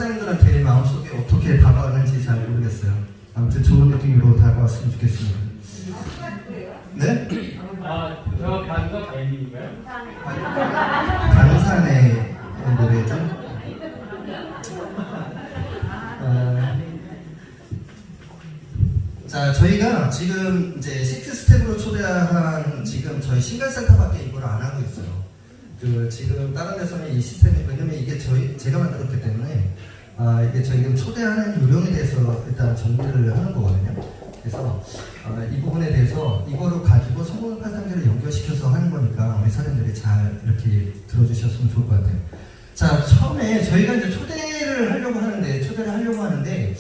사장님들한테 마음속에 어떻게 다가가는지 잘 모르겠어요. 아무튼 좋은 느낌으로 다가왔으면 좋겠습니다. 네? 저 반가 가인인가요? 강산의 노래죠. 자, 저희가 지금 이제 6스텝으로 초대한 지금 저희 싱글센터밖에 이걸 안 하고 있어요. 지금 다른 데서는 이 시스템이, 왜냐면 이게 제가 만들었기 때문에 이게 저희가 초대하는 요령에 대해서 일단 정리를 하는 거거든요. 그래서 이 부분에 대해서 이거를 가지고 성공 8단계를 연결시켜서 하는 거니까 우리 사장님들이 잘 이렇게 들어주셨으면 좋을 것 같아요. 자, 처음에 저희가 이제 초대를 하려고 하는데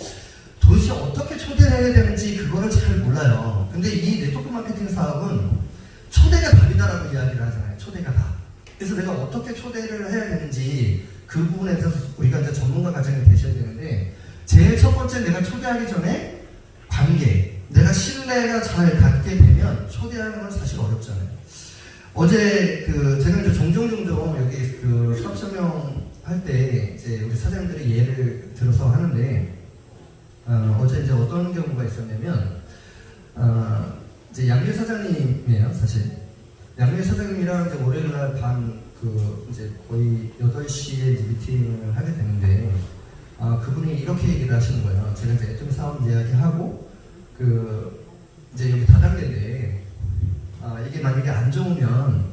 도대체 어떻게 초대를 해야 되는지 그거를 잘 몰라요. 근데 이 네트워크 마케팅 사업은 초대가 답이다라고 이야기를 하잖아요. 초대가 답. 그래서 내가 어떻게 초대를 해야 되는지 그 부분에 대해서 우리가 이제 전문가 과정이 되셔야 되는데, 제일 첫 번째 내가 초대하기 전에 관계, 내가 신뢰가 잘 갖게 되면 초대하는 건 사실 어렵잖아요. 어제 제가 이제 종종 여기 사업 설명 할 때 이제 우리 사장님들이 예를 들어서 하는데, 어제 이제 어떤 경우가 있었냐면, 이제 양규 사장님이에요, 사실. 양규 사장님이랑 이제 월요일날 밤 이제 거의 8시에 이제 미팅을 하게 되는데, 그분이 이렇게 얘기를 하시는 거예요. 제가 이제 애점 사업 이야기하고, 이제 여기 다단계인데, 이게 만약에 안 좋으면,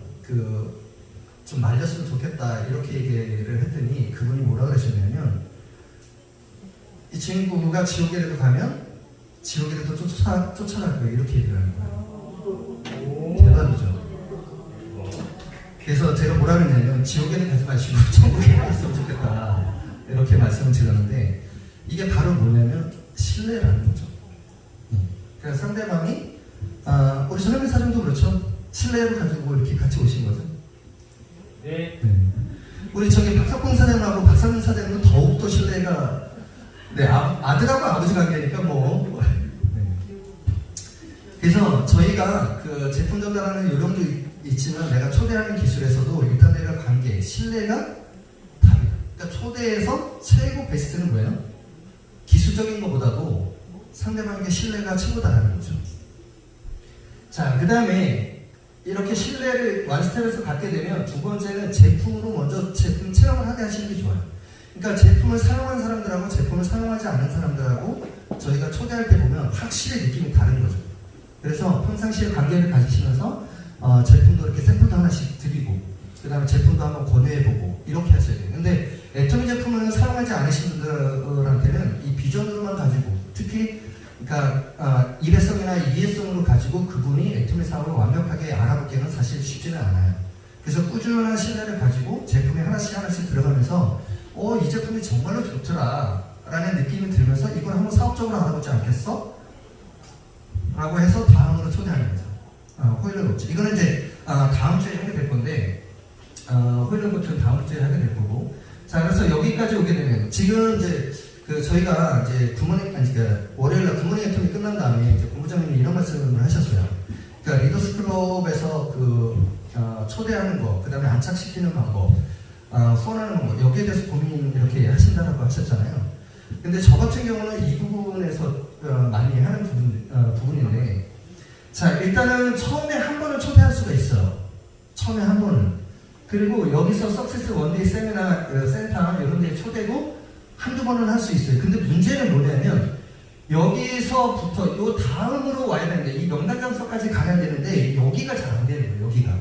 좀 말렸으면 좋겠다, 이렇게 얘기를 했더니, 그분이 뭐라 그러셨냐면, 이 친구가 지옥에라도 가면, 지옥에라도 쫓아갈 거예요. 이렇게 얘기를 하는 거예요. 대박이죠. 그래서 제가 뭐라 그랬냐면, 지옥에는 가지 마시고 천국에 갔으면 좋겠다, 이렇게 말씀을 드렸는데, 이게 바로 뭐냐면 신뢰라는 거죠. 그러니까 상대방이 우리 손흥민 사장도 그렇죠. 신뢰를 가지고 이렇게 같이 오신 거죠. 네. 우리 저기 박석훈 사장하고 박상민 사장은 더욱더 신뢰가, 아들하고 아버지 관계니까 뭐. 그래서 저희가 제품 전달하는 요령도 있지만, 내가 초대하는 기술에서도 일단 내가 관계, 신뢰가 답이다. 그러니까 초대에서 최고 베스트는 뭐예요? 기술적인 것보다도 상대방에게 신뢰가 최고다라는 거죠. 자, 그 다음에 이렇게 신뢰를 원스텝에서 갖게 되면, 두 번째는 제품으로 먼저 제품 체험을 하게 하시는 게 좋아요. 그러니까 제품을 사용한 사람들하고 제품을 사용하지 않은 사람들하고 저희가 초대할 때 보면 확실히 느낌이 다른 거죠. 그래서 평상시에 관계를 가지시면서 제품도 이렇게 샘플도 하나씩 드리고, 그 다음에 제품도 한번 권유해보고, 이렇게 하셔야 돼요. 근데 애터미 제품을 사용하지 않으신 분들한테는 이 비전으로만 가지고, 특히 그러니까 일회성이나 이회성으로 가지고 그분이 애터미 사업을 완벽하게 알아보기에는 사실 쉽지는 않아요. 그래서 꾸준한 신뢰를 가지고 제품이 하나씩 들어가면서 이 제품이 정말로 좋더라 라는 느낌이 들면서, 이걸 한번 사업적으로 알아보지 않겠어? 라고 해서 다음으로 초대하는 거죠. 호일러 노트. 이거는 이제 다음 주에 하게 될 건데, 호일러 노트는 다음 주에 하게 될 거고. 자, 그래서 여기까지 오게 되면, 지금 이제 저희가 이제 월요일날 굿모닝 애터미 끝난 다음에 이제 본부장님이 이런 말씀을 하셨어요. 그러니까 리더스 클럽에서 초대하는 거, 그 다음에 안착시키는 방법, 후원하는 방법, 여기에 대해서 고민 이렇게 하신다고 하셨잖아요. 근데 저 같은 경우는 이 부분에서 많이 하는 부분인데, 자, 일단은 처음에 한 번은 초대할 수가 있어요. 처음에 한 번은. 그리고 여기서 석세스 원데이 세미나 센터 이런 데 초대도 한두 번은 할 수 있어요. 근데 문제는 뭐냐면, 여기서부터 요 다음으로 와야 되는데, 이 명단 장소까지 가야 되는데 여기가 잘 안 되는 거예요. 여기가.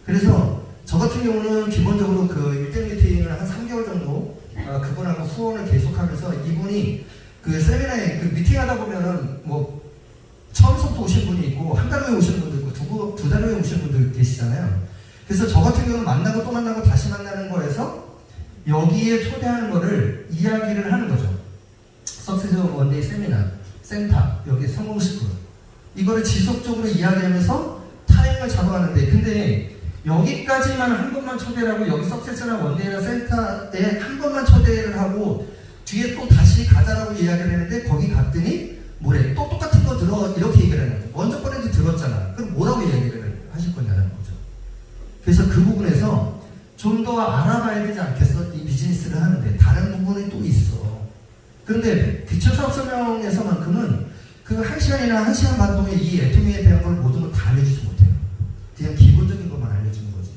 그래서 저 같은 경우는 기본적으로 1대1 미팅을 한 3개월 정도 그분하고 후원을 계속하면서, 이분이 세미나에 미팅하다 보면은 뭐 처음부터 오신 분이 있고, 한 달 후에 오신 분도 있고, 두 달 후에 오신 분도 계시잖아요. 그래서 저 같은 경우는 만나고 또 만나고 다시 만나는 거에서 여기에 초대하는 거를 이야기를 하는 거죠. 석세스 원데이 세미나, 센터, 여기 성공스쿨. 이거를 지속적으로 이야기하면서 타임을 잡아가는데, 근데 여기까지만 한 번만 초대를 하고, 여기 석세스나 원데이나 센터에 한 번만 초대를 하고, 뒤에 또 다시 가자라고 이야기를 했는데, 거기 갔더니 뭐래? 또 똑같은 거 들어, 이렇게 얘기를 하는 거죠. 먼저 번에도 들었잖아. 그럼 뭐라고 이야기를 하실 거냐는 거죠. 그래서 그 부분에서 좀 더 알아봐야 되지 않겠어? 이 비즈니스를 하는데 다른 부분이 또 있어. 그런데 기초사업 설명에서만큼은 그 1시간이나 1시간 반 동안 이 애토미에 대한 걸 모든 걸 다 알려주지 못해요. 그냥 기본적인 것만 알려주는 거지.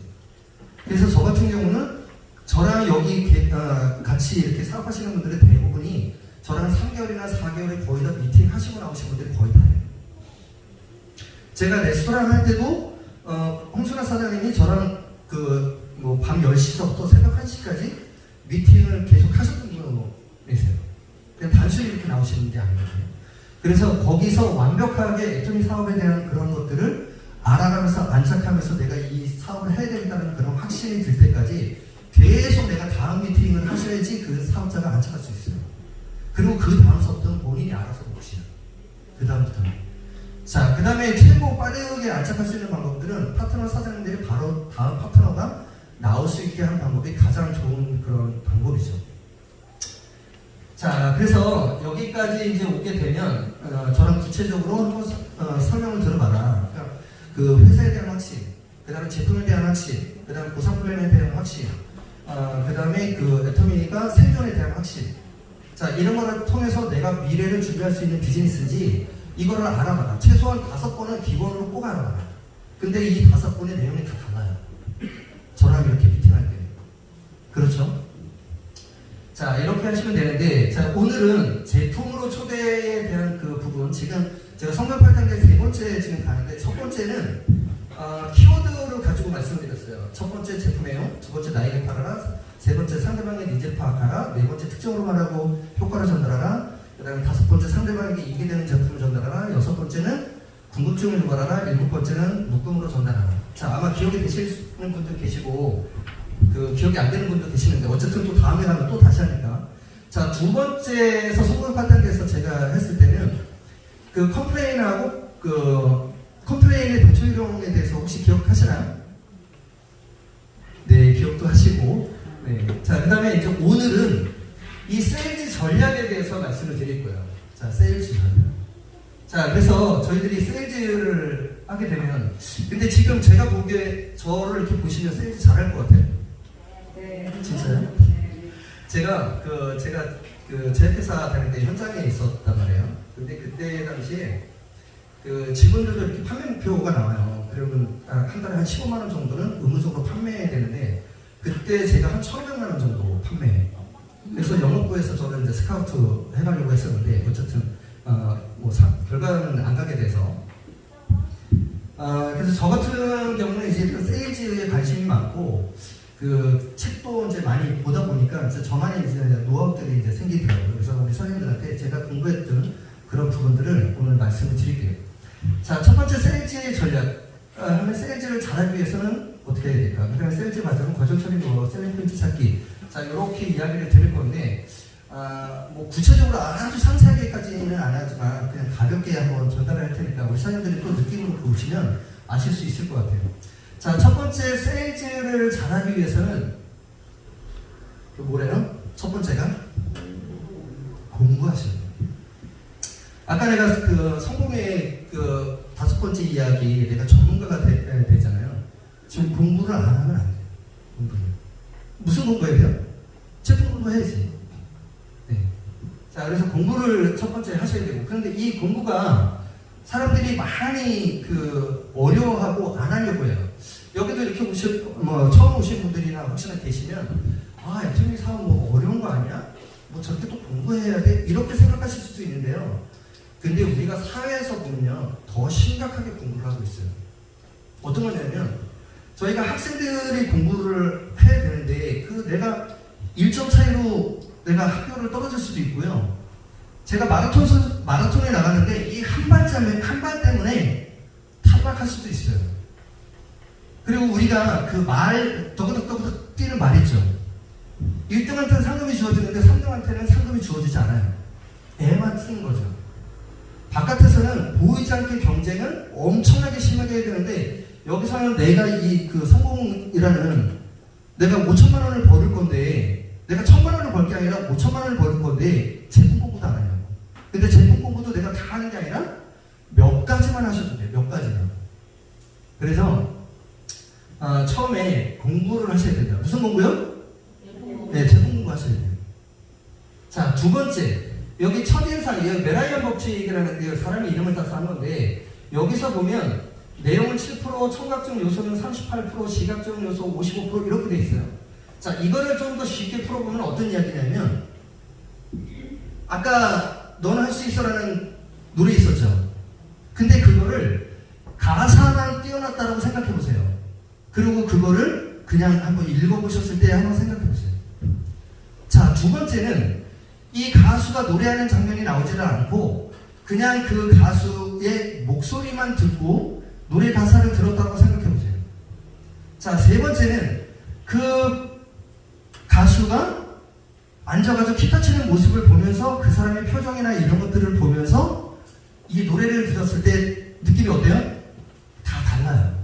그래서 저 같은 경우는 저랑 여기 같이 이렇게 사업하시는 분들의 대부분이 저랑 3개월이나 4개월에 거의 다 미팅 하시고 나오신 분들이 거의 다 해요. 제가 레스토랑 할 때도 홍순아 사장님이 저랑 밤 10시부터 새벽 1시까지 미팅을 계속 하셨던 분으로 계세요. 그냥 단순히 이렇게 나오시는 게 아니거든요. 그래서 거기서 완벽하게 애토미 사업에 대한 그런 것들을 알아가면서 안착하면서 내가 이 사업을 해야 된다는 그런 확신이 들 때까지 계속 내가 다음 미팅을 하셔야지 그 사업자가 안착할 수 있어요. 그리고 그 다음서부터는 본인이 알아서 몫이야. 그 다음부터는. 자, 그 다음에 최고 빠르게 안착할 수 있는 방법들은 파트너 사장님들이 바로 다음 파트너가 나올 수 있게 하는 방법이 가장 좋은 그런 방법이죠. 자, 그래서 여기까지 이제 오게 되면 저랑 구체적으로 한번 설명을 들어봐라. 그러니까 그 회사에 대한 확신, 그 다음에 제품에 대한 확신, 그 다음에 보상 플랜에 대한 확신, 그 다음에 그 애토미가 생존에 대한 확신. 자, 이런 거를 통해서 내가 미래를 준비할 수 있는 비즈니스인지 이거를 알아봐라. 최소한 5번은 기본으로 꼭 알아봐라. 근데 이 5번의 내용이 다 달라요. 저랑 이렇게 미팅할 때. 그렇죠? 자, 이렇게 하시면 되는데, 자, 오늘은 제품으로 초대에 대한 그 부분, 지금 제가 성공 8단계 3번째 지금 가는데, 첫 번째는, 키워드를 가지고 말씀드렸어요. 첫 번째 제품에요. 두 번째 나에게 팔아라. 세 번째 상대방의 니즈 파악하라. 네 번째 특정으로 말하고 효과를 전달하라. 그 다음에 5번째 상대방에게 이익이 되는 제품을 전달하라. 6번째는 궁금증을 유발하라. 7번째는 묶음으로 전달하라. 자, 아마 기억이 되시는 분들 계시고, 기억이 안 되는 분도 계시는데, 어쨌든 또 다음에 가면 또 다시 하니까. 자, 두 번째에서 성공 8단계에서 제가 했을 때는, 컴플레인하고, 컴플레인의 대처 요령에 대해서 혹시 기억하시나요? 네, 기억도 하시고. 네. 자, 그 다음에 이제 오늘은 이 세일즈 전략에 대해서 말씀을 드릴 거예요. 자, 세일즈 전략. 자, 그래서 저희들이 세일즈를 하게 되면, 근데 지금 제가 보기에 저를 이렇게 보시면 세일즈 잘할 것 같아요. 진짜요? 제가 제약회사 다닐 때 현장에 있었단 말이에요. 근데 그때 당시에 직원들도 이렇게 판매 목표가 나와요. 그러면 한 달에 한 15만 원 정도는 의무적으로 판매해야 되는데, 그때 제가 한 1,500만 원 정도 판매해요. 그래서 영업부에서 저를 이제 스카우트 해가려고 했었는데, 어쨌든 결과는 안 가게 돼서. 그래서 저 같은 경우는 이제 세일즈에 관심이 많고, 책도 이제 많이 보다 보니까 이제 저만의 이제 노하우들이 이제 생기더라고요. 그래서 우리 선생님들한테 제가 공부했던 그런 부분들을 오늘 말씀을 드릴게요. 자, 첫 번째 세일즈의 전략. 하면 세일즈를 잘하기 위해서는 어떻게 해야 될까? 그 다음에 세일즈 과정은 거절 처리, 셀링 포인트 찾기. 자, 이렇게 이야기를 드릴 건데, 구체적으로 아주 상세하게까지는 안 하지만 그냥 가볍게 한번 전달을 할 테니까 우리 선생님들이 또 느낌으로 보시면 아실 수 있을 것 같아요. 자, 첫 번째 세일즈를 잘하기 위해서는 뭐래요? 첫 번째가 공부하시는 거예요. 아까 내가 성공의 5번째 이야기, 내가 전문가가 되잖아요. 지금 공부를 안 하면 안 돼요. 공부를. 무슨 공부해야 돼요? 제품 공부해야지. 네. 자, 그래서 공부를 첫 번째 하셔야 되고, 그런데 이 공부가 사람들이 많이 어려워하고 안 하려고 해요. 여기도 이렇게 처음 오신 분들이나 혹시나 계시면, 애토미 사업 어려운 거 아니야? 저렇게 또 공부해야 돼? 이렇게 생각하실 수도 있는데요. 근데 우리가 사회에서 보면 더 심각하게 공부를 하고 있어요. 어떤 거냐면, 저희가 학생들이 공부를 해야 되는데, 내가 1점 차이로 내가 학교를 떨어질 수도 있고요. 제가 마라톤에 나갔는데, 이 한 발 때문에 탈락할 수도 있어요. 그리고 우리가 떠그덕 뛰는 말 있죠. 1등한테는 상금이 주어지는데 3등한테는 상금이 주어지지 않아요. 애만 쓰는 거죠. 바깥에서는 보이지 않게 경쟁을 엄청나게 심하게 해야 되는데, 여기서는 내가 성공이라는, 내가 5천만 원을 벌을 건데, 내가 1,000만 원을 벌 게 아니라 5천만 원을 벌을 건데, 제품 공부도 안 하냐고. 근데 제품 공부도 내가 다 하는 게 아니라 몇 가지만 하셔도 돼요. 몇 가지만. 그래서 처음에 공부를 하셔야 된다. 무슨 하셔야 돼요. 자, 두 번째. 여기 첫인상, 이 메라이언 법칙이라는 그 사람의 이름을 따서 한 건데, 여기서 보면 내용은 7%, 청각적 요소는 38%, 시각적 요소 55% 이렇게 돼 있어요. 자, 이거를 좀 더 쉽게 풀어보면 어떤 이야기냐면, 아까 너는 할 수 있어라는 노래 있었죠. 근데 그거를 가사만 띄워놨다라고 생각해 보세요. 그리고 그거를 그냥 한번 읽어보셨을 때 한번 생각해 보세요. 자, 두 번째는 이 가수가 노래하는 장면이 나오지를 않고 그냥 그 가수의 목소리만 듣고 노래 가사를 들었다고 생각해 보세요. 자, 세 번째는 그 가수가 앉아가지고 기타 치는 모습을 보면서 그 사람의 표정이나 이런 것들을 보면서 이 노래를 들었을 때 느낌이 어때요? 다 달라요.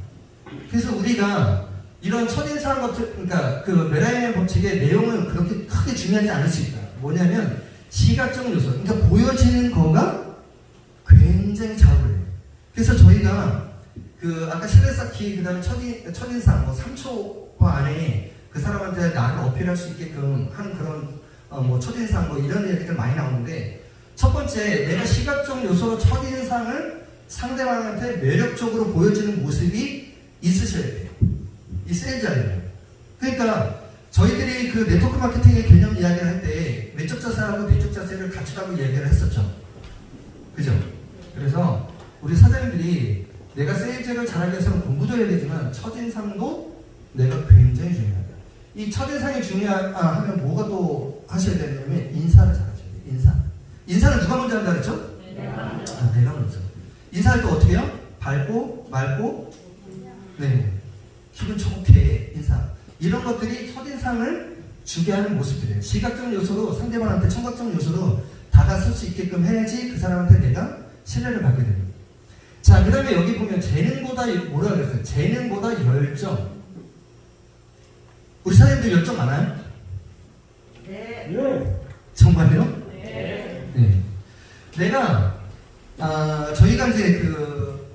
그래서 우리가 이런 첫인상 같은, 그러니까 그 메라이언 법칙의 내용은 그렇게 크게 중요하지 않을 수 있다. 뭐냐면 시각적 요소, 그러니까 보여지는 거가 굉장히 좌우해요. 그래서 저희가 그 아까 실내쌓기 그다음에 첫인상 뭐 3초 안에 그 사람한테 나를 어필할 수 있게끔 하는 그런 뭐 첫인상 뭐 이런 얘기들 많이 나오는데, 첫 번째 내가 시각적 요소로 첫인상을 상대방한테 매력적으로 보여지는 모습이 있으셔야 돼요. 있어야지 알아요. 그러니까 저희들이 그 네트워크 마케팅의 개념 이야기를 할 때 외적 자세하고 내적 자세를 갖추라고 이야기를 했었죠. 그죠? 그래서 우리 사장님들이 내가 세일즈를 잘하기 위해서는 공부도 해야 되지만 첫인상도 내가 굉장히 중요하다. 이 첫인상이 중요하면 뭐가 또 하셔야 되냐면 인사를 잘하셔야 돼요. 인사를 누가 먼저 한다 그랬죠? 내가 먼저. 인사할 때 어떻게 해요? 밝고 맑고 네, 기분 좋게 인사. 이런 것들이 첫인상을 주게 하는 모습들이에요. 시각적 요소로 상대방한테 청각적 요소로 다가설 수 있게끔 해야지 그 사람한테 내가 신뢰를 받게 됩니다. 자, 그 다음에 여기 보면 재능보다 뭐라 그랬어요? 재능보다 열정. 우리 사장님들 열정 많아요? 네. 정말요? 네. 네. 내가 저희가 이제 그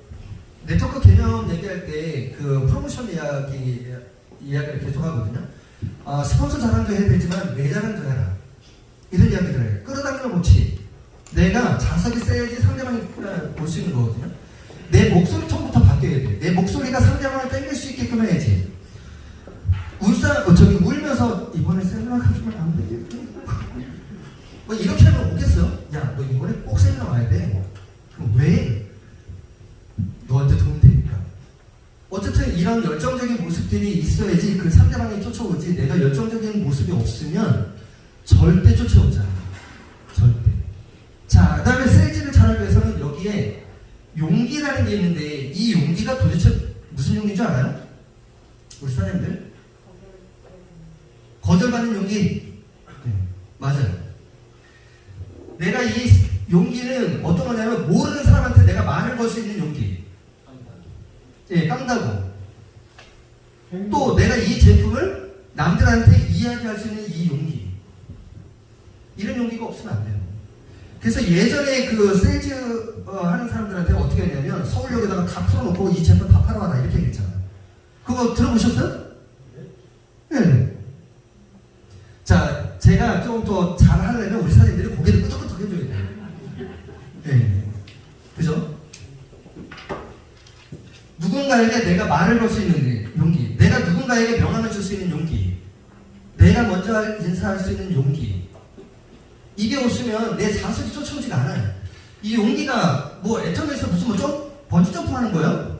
네트워크 개념 얘기할 때 그 프로모션 이야기를 계속 하거든요. 스폰서 자랑도 해야 되지만 내 자랑도 해라. 이런 이야기들 해요. 끌어당기는 법칙. 내가 자석이 세야지 상대방이 볼 수 있는 거거든요. 내 목소리 톤부터 바뀌어야 돼. 내 목소리가 상대방을 땡길 수 있게끔 해야지. 울면서 이번에 세미나 가지면 안 되겠다. 뭐 이렇게 하면 오겠어요? 야, 너 이번에 꼭 세미나 와야 돼. 그럼 왜? 너한테 도움이 되니까. 어쨌든 이런 열정적인 모습들이 있어야지 그 상대방이 쫓아오지. 내가 열정적인 모습이 없으면 절대 쫓아오지 않아. 절대. 자, 그 다음에 세일즈를 잘하기 위해서는 여기에 용기라는 게 있는데, 이 용기가 도대체 무슨 용기인 줄 알아요? 우리 사장님들? 거절받는 용기? 네, 맞아요. 내가 이 용기는 어떤 거냐면 모르는 사람한테 내가 말을 걸 수 있는 용기. 예, 깡다고. 또 내가 이 제품을 남들한테 이야기할 수 있는 이 용기. 이런 용기가 없으면 안 돼요. 그래서 예전에 그 세일즈 하는 사람들한테 어떻게 했냐면 서울역에다가 다 풀어놓고 이 제품 다 팔아와라 이렇게 얘기했잖아요. 그거 들어보셨어요? 네. 자, 제가 좀 더 잘하려면 우리 사장님들이 고개를 끄덕끄덕 해줘야 돼요. 네. 그죠? 누군가에게 내가 말을 걸 수 있는 용기, 내가 누군가에게 명함을 줄 수 있는 용기, 내가 먼저 인사할 수 있는 용기, 이게 없으면 내 자석이 쫓아오지가 않아요. 이 용기가 뭐 애터미에서 무슨 뭐 번지 점프 하는 거예요?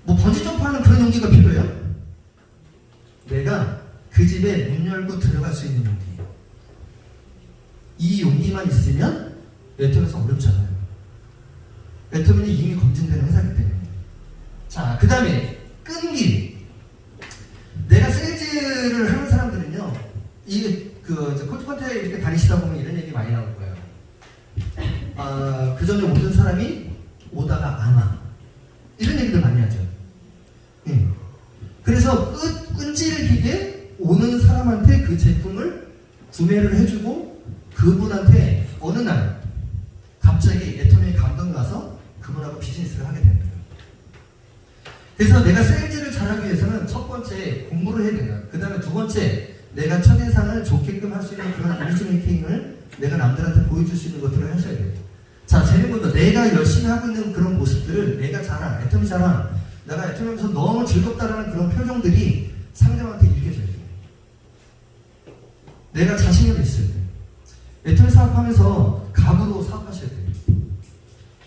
뭐 번지 점프 하는 그런 용기가 필요해요? 내가 그 집에 문 열고 들어갈 수 있는 용기. 이 용기만 있으면 애터미에서 어렵잖아요. 애터미는 이미 검증된 회사이기 때문에. 자, 그 다음에 끈기. 내가 세일즈를 하는 사람들은요, 콜트컨테 이렇게 다니시다 보면 이런 얘기 많이 나올 거예요. 그 전에 오던 사람이 오다가 안 와. 이런 얘기들 많이 하죠. 네. 그래서 끈질기게 오는 사람한테 그 제품을 구매를 해주고 그분한테 어느 날 갑자기 애터미에 감동이 와서 그분하고 비즈니스를 하게 됩니다. 그래서 내가 세일즈를 잘하기 위해서는 첫 번째 공부를 해야 된다. 그 다음에 두 번째 내가 첫인상을 좋게끔 할 수 있는 그런 이미지 메이킹을 내가 남들한테 보여줄 수 있는 것들을 하셔야 돼요. 자, 쟤네보다 내가 열심히 하고 있는 그런 모습들을 내가 잘한, 애터미 잘한, 내가 애터미하면서 너무 즐겁다라는 그런 표정들이 상대방한테 읽혀져야 돼요. 내가 자신감이 있어야 돼요. 애터미 사업하면서 갑으로 사업하셔야 돼요.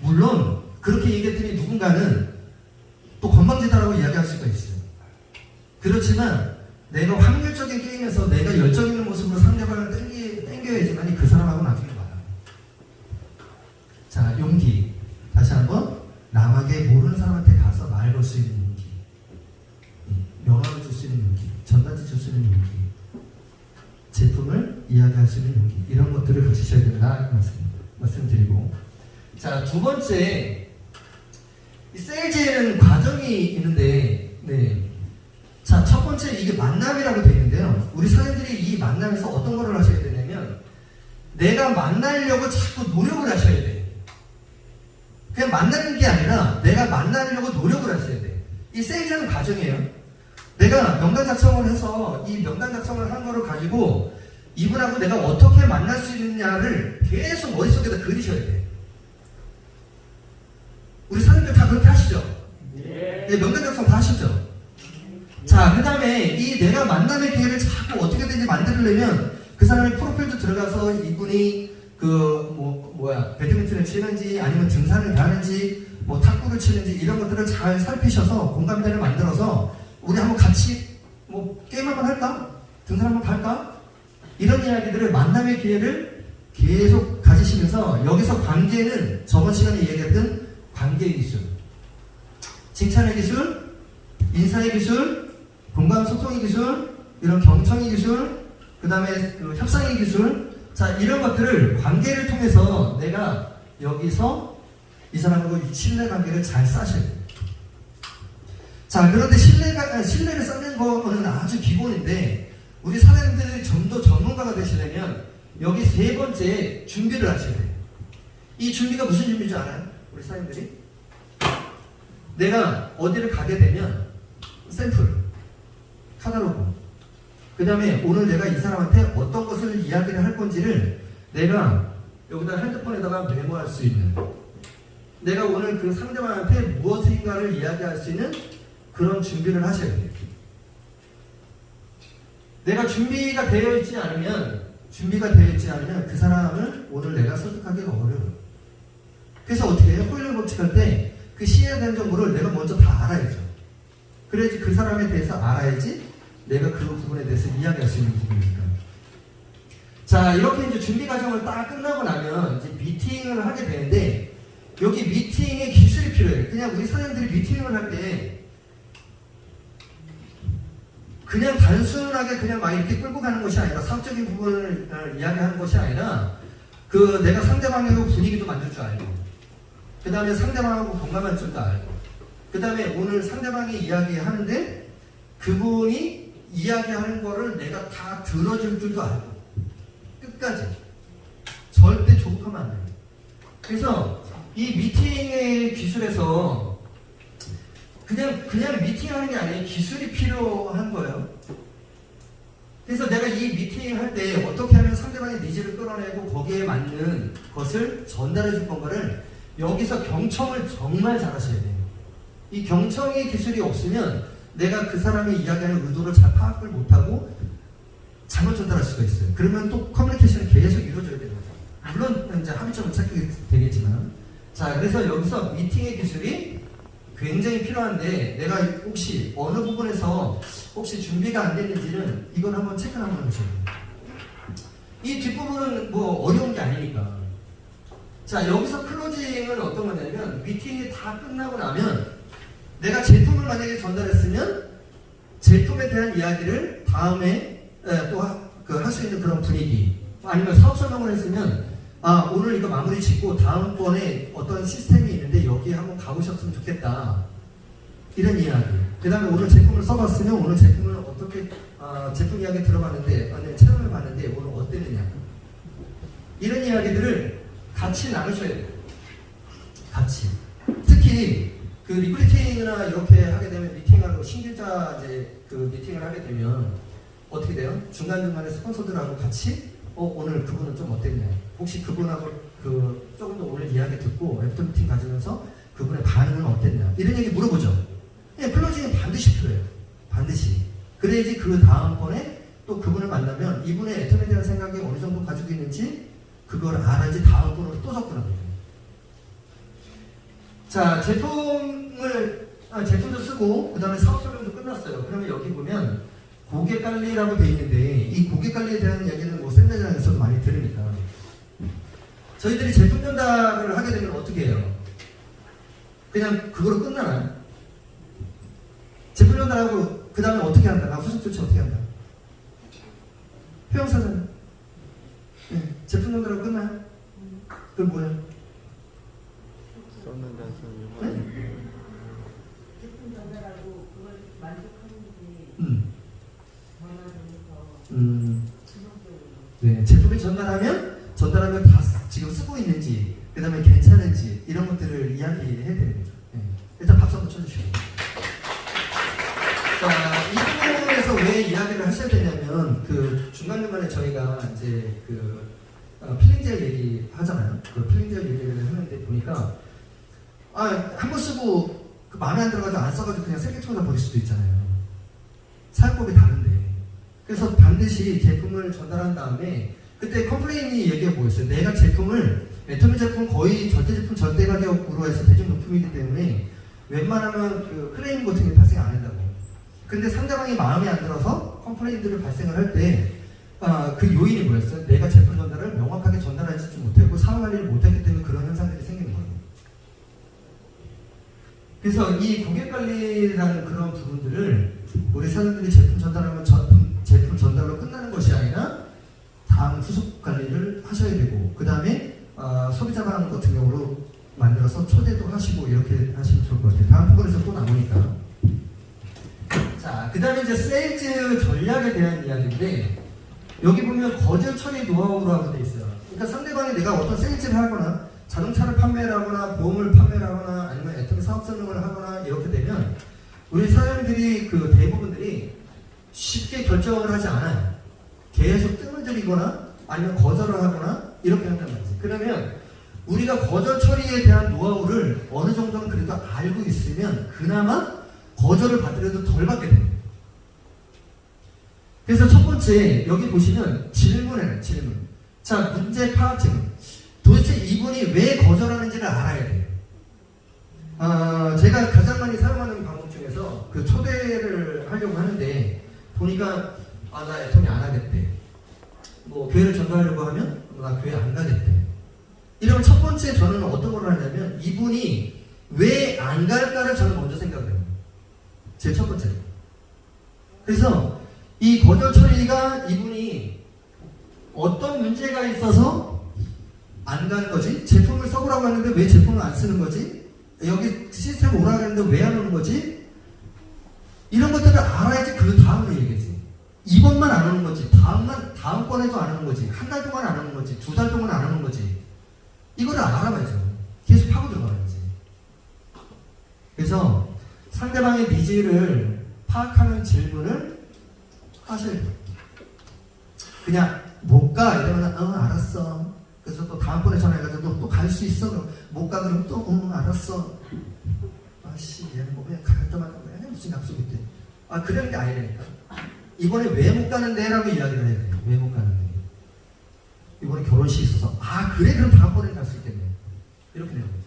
물론 그렇게 얘기했더니 누군가는 또 건방지다라고 이야기할 수가 있어요. 그렇지만 내가 확률적인 게임에서 내가 열정 있는 모습으로 상대방을 땡겨야지만 그 사람하고 나중에 와요. 자, 용기. 다시 한번 남에게 모르는 사람한테 가서 말 걸 수 있는 용기, 명함을 줄 수 있는 용기, 전단지 줄 수 있는 용기, 제품을 이야기할 수 있는 용기, 이런 것들을 가지셔야 된다 말씀드리고, 자, 두 번째, 이 세일즈에는 과정이 있는데, 네. 자, 첫 번째 이게 만남이라고 되어 있는데요. 우리 사장님들이 이 만남에서 어떤 거를 하셔야 되냐면, 내가 만나려고 자꾸 노력을 하셔야 돼요. 그냥 만나는 게 아니라 내가 만나려고 노력을 하셔야 돼요. 이 세일즈는 과정이에요. 내가 명단 작성을 해서 이 명단 작성을 한 거를 가지고 이분하고 내가 어떻게 만날 수 있느냐를 계속 머릿속에다 그리셔야 돼요. 우리 사장님들 다 그렇게 하시죠? 네, 명단 작성 다 하시죠? 자, 그 다음에 이 내가 만남의 기회를 자꾸 어떻게든지 만들려면 그 사람의 프로필도 들어가서 이분이 배드민턴을 치는지 아니면 등산을 가는지 뭐 탁구를 치는지 이런 것들을 잘 살피셔서 공감대를 만들어서 우리 한번 같이 뭐 게임 한번 할까? 등산 한번 갈까? 이런 이야기들을 만남의 기회를 계속 가지시면서 여기서 관계는 저번 시간에 얘기했던 관계의 기술, 칭찬의 기술, 인사의 기술, 공감 소통의 기술, 이런 경청의 기술, 그 다음에 협상의 기술, 자, 이런 것들을 관계를 통해서 내가 여기서 이 사람하고 신뢰관계를 잘 쌓으셔야 돼요. 자, 그런데 신뢰를 쌓는 거는 아주 기본인데 우리 사장님들이 좀 더 전문가가 되시려면 여기 세 번째 준비를 하셔야 돼요. 이 준비가 무슨 준비인지 알아요? 우리 사장님들이? 내가 어디를 가게 되면 샘플, 카탈로그, 그 다음에 오늘 내가 이 사람한테 어떤 것을 이야기를 할 건지를 내가 여기다 핸드폰에다가 메모할 수 있는, 내가 오늘 그 상대방한테 무엇인가를 이야기할 수 있는 그런 준비를 하셔야 돼요. 내가 준비가 되어 있지 않으면 그 사람을 오늘 내가 설득하기가 어려워요. 그래서 어떻게 해요? 호일러 법칙할 때 그 시에 대한 정보를 내가 먼저 다 알아야죠. 그래야지 그 사람에 대해서 알아야지 내가 그 부분에 대해서 이야기할 수 있는 부분이니까. 자, 이렇게 이제 준비 과정을 딱 끝나고 나면 이제 미팅을 하게 되는데 여기 미팅의 기술이 필요해요. 그냥 우리 사장님들이 미팅을 할 때 그냥 단순하게 그냥 막 이렇게 끌고 가는 것이 아니라 사업적인 부분을 이야기하는 것이 아니라 그 내가 상대방하고 분위기도 만들 줄 알고, 그 다음에 상대방하고 공감할 줄도 알고, 그 다음에 오늘 상대방이 이야기하는데 그분이 이야기하는 거를 내가 다 들어줄 줄도 알고, 끝까지 절대 조급하면 안 돼요. 그래서 이 미팅의 기술에서 그냥 미팅하는 게 아니에요. 기술이 필요한 거예요. 그래서 내가 이 미팅을 할 때 어떻게 하면 상대방의 니즈를 끌어내고 거기에 맞는 것을 전달해 줄 건가를 여기서 경청을 정말 잘 하셔야 돼요. 이 경청의 기술이 없으면 내가 그 사람의 이야기하는 의도를 잘 파악을 못하고 잘못 전달할 수가 있어요. 그러면 또 커뮤니케이션이 계속 이루어져야 되는 거죠. 물론 이제 합의점을 찾게 되겠지만, 자, 그래서 여기서 미팅의 기술이 굉장히 필요한데 내가 혹시 어느 부분에서 혹시 준비가 안 됐는지는 이건 한번 체크를 한번 해보셔야 돼요. 이 뒷부분은 뭐 어려운 게 아니니까. 자, 여기서 클로징은 어떤 거냐면 미팅이 다 끝나고 나면 내가 제품을 만약에 전달했으면 제품에 대한 이야기를 다음에 또 할 수 있는 그런 분위기, 아니면 사업 설명을 했으면 오늘 이거 마무리 짓고 다음번에 어떤 시스템이 있는데 여기에 한번 가보셨으면 좋겠다, 이런 이야기. 그 다음에 오늘 제품을 써봤으면 오늘 제품을 어떻게 제품 이야기 들어봤는데 아니 체험해봤는데 오늘 어땠느냐, 이런 이야기들을 같이 나누셔야 돼요. 같이. 특히 그 리크루팅이나 이렇게 하게 되면 미팅하고 신규자 이제 그 미팅을 하게 되면 어떻게 돼요? 중간중간에 스폰서들하고 같이 오늘 그분은 좀 어땠냐? 혹시 그분하고 조금 더 오늘 이야기 듣고 애프터 미팅 가지면서 그분의 반응은 어땠냐? 이런 얘기 물어보죠. 예, 클로징이 반드시 필요해요. 반드시. 그래야지 그 다음번에 또 그분을 만나면 이분의 애터미에 대한 생각이 어느 정도 가지고 있는지 그걸 알아야지 다음번으로 또 접근합니다. 자, 제품도 쓰고 그 다음에 사업 설명도 끝났어요. 그러면 여기 보면 고객 관리라고 돼 있는데 이 고객 관리에 대한 이야기는 뭐 세미나장에서도 많이 들으니까 저희들이 제품 전달을 하게 되면 어떻게 해요? 그냥 그거로 끝나나요? 제품 전달하고 그 다음에 어떻게 한다? 나 후속 조치 어떻게 한다? 회원사잖아요. 네, 제품 전달하고 끝나요? 그럼 뭐예요? 썼는데 안 썼는데. 네? 제품 전달하고 그걸 만족하는지 전화해서 지속적으로. 네, 제품을 전달하면 다 지금 쓰고 있는지, 그 다음에 괜찮은지 이런 것들을 이야기해야 되는 거죠. 네. 일단 박수 한번 쳐주시고. 자, 이 부분에서 왜 이야기를 하셔야 되냐면 그 중간중간에 저희가 이제 필링젤 얘기 하잖아요. 그 필링젤 얘기를 하는데 보니까 한 번 쓰고 마음에 안 들어가지고 안 써가지고 그냥 쓰레기통에다 버릴 수도 있잖아요. 사용법이 다른데. 그래서 반드시 제품을 전달한 다음에 그때 컴플레인이 얘기가 뭐였어요? 내가 제품을 애터미 제품 거의 절대 가격으로 해서 대중용품이기 때문에 웬만하면 그 클레임 같은 게 발생 안 한다고. 근데 상대방이 마음에 안 들어서 컴플레인들을 발생을 할 때 그 요인이 뭐였어요? 내가 제품 전달을 명확하게 전달하지 못했고 사후 관리를 못했기 때문에 그런 현상들이 생기는 거예요. 그래서 이 고객 관리라는 그런 부분들을 우리 사장님들이 제품 전달하면 제품 전달로 끝나는 것이 아니라 다음 후속 관리를 하셔야 되고 그 다음에 소비자 반응 같은 경우로 만들어서 초대도 하시고 이렇게 하시면 좋을 것 같아요. 다음 부분에서 또 나오니까. 자, 그 다음에 이제 세일즈 전략에 대한 이야기인데 여기 보면 거절 처리 노하우라고 되어 있어요. 그러니까 상대방이 내가 어떤 세일즈를 하거나 자동차를 판매를 하거나 보험을 판매를 하거나 아니면 애터미 사업 설명을 하거나 이렇게 되면 우리 사장님들이 그 대부분들이 쉽게 결정을 하지 않아요. 계속 뜸을 들이거나 아니면 거절을 하거나 이렇게 한단 말이지. 그러면 우리가 거절 처리에 대한 노하우를 어느 정도는 그래도 알고 있으면 그나마 거절을 받더라도 덜 받게 됩니다. 그래서 첫 번째 여기 보시면 질문이에요. 질문. 자, 문제 파악 질문. 도대체 이분이 왜 거절하는지를 알아야 돼요. 제가 가장 많이 사용하는 방법 중에서 그 초대를 하려고 하는데 보니까 나 애터미 안 하겠대. 뭐 교회를 전도하려고 하면 나 교회 안 가겠대. 이러면 첫 번째 저는 어떤 걸 하냐면 이분이 왜 안 갈까를 저는 먼저 생각을 해요. 제 첫 번째. 그래서 이 거절 처리가 이분이 어떤 문제가 있어서 안 가는 거지? 제품을 써보라고 하는데 왜 제품을 안 쓰는 거지? 여기 시스템 오라고 했는데 왜 안 오는 거지? 이런 것들을 알아야지 그 다음을 얘기하지. 이번만 안 오는 거지. 다음번에도 안 오는 거지. 한 달 동안 안 오는 거지. 2달 동안 안 오는 거지. 이거를 알아봐야죠. 계속 파고 들어가야지. 그래서 상대방의 니즈를 파악하는 질문을 하셔야 돼요. 그냥 못 가 이러면 알았어. 그래서 또 다음번에 전화해가지고 또 갈 수 있어. 그럼 못 가 그러면 또 알았어. 얘는 뭐 그냥 갈 때마다 무슨 약속 있대. 그런 게 아니라니까. 이번에 왜 못 가는데? 라고 이야기를 해야 돼요. 왜 못 가는데? 이번에 결혼식이 있어서 그래? 그럼 다음번에 갈 수 있겠네. 이렇게 되는 거죠.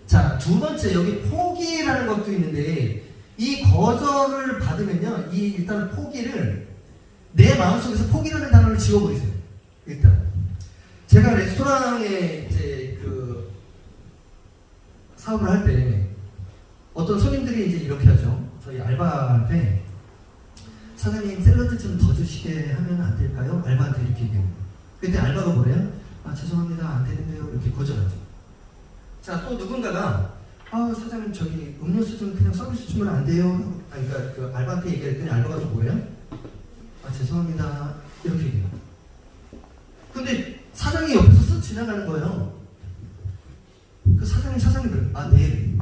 자, 두 번째 여기 포기라는 것도 있는데 이 거절을 받으면요. 일단 포기를 내 마음속에서 포기라는 단어를 지워버리세요. 일단 제가 레스토랑에 이제 그 사업을 할 때 어떤 손님들이 이제 이렇게 하죠. 저희 알바한테 사장님 샐러드 좀 더 주시게 하면 안 될까요? 알바한테 이렇게 얘기해요. 그때 알바가 뭐래요? 죄송합니다. 안 되는데요. 이렇게 거절하죠. 자, 또 누군가가 사장님 저기 음료수 좀 그냥 서비스 주면 안 돼요? 그러니까 그 알바한테 얘기했더니 알바가 또 뭐예요? 죄송합니다. 이렇게 얘기해요. 근데 사장이 옆에서 쓱 지나가는 거예요. 그 사장님들 네.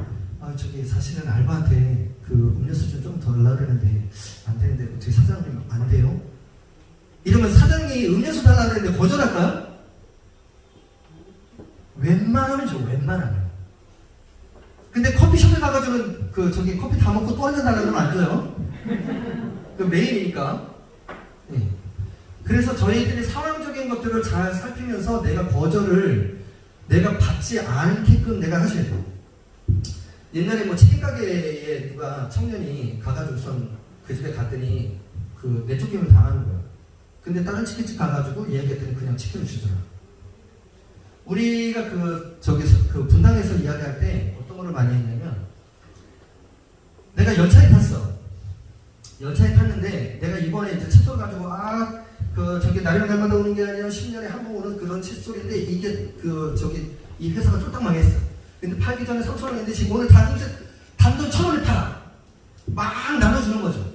저기 사실은 알바한테 그 음료수 좀 더 달라고 했는데 안 되는데 어떻게 사장님 안 돼요? 이러면 사장님이 음료수 달라고 했는데 거절할까요? 웬만하면 줘, 웬만하면. 근데 커피숍에 가가지고 저기 커피 다 먹고 또 한 잔 달라고 하면 안 줘요. 그 메인이니까. 네. 그래서 저희들이 상황적인 것들을 잘 살피면서 내가 거절을 내가 받지 않게끔 내가 하셔야 돼요. 옛날에 뭐 치킨 가게에 누가 청년이 가가지고선 그 집에 갔더니 그 내쫓김을 당하는 거야. 근데 다른 치킨집 가가지고 이야기했더니 그냥 치킨을 주더라. 우리가 그 분당에서 이야기할 때 어떤 거를 많이 했냐면, 내가 열차에 탔어. 열차에 탔는데 내가 이번에 이제 칫솔 가지고 저기 날이면 날마다 오는 게 아니라 10년에 한 번 오는 그런 칫솔인데 이게 이 회사가 쫄딱 망했어. 근데 팔기 전에 3,000원인데 지금 오늘 단돈 1,000원에 팔아. 막 나눠주는 거죠.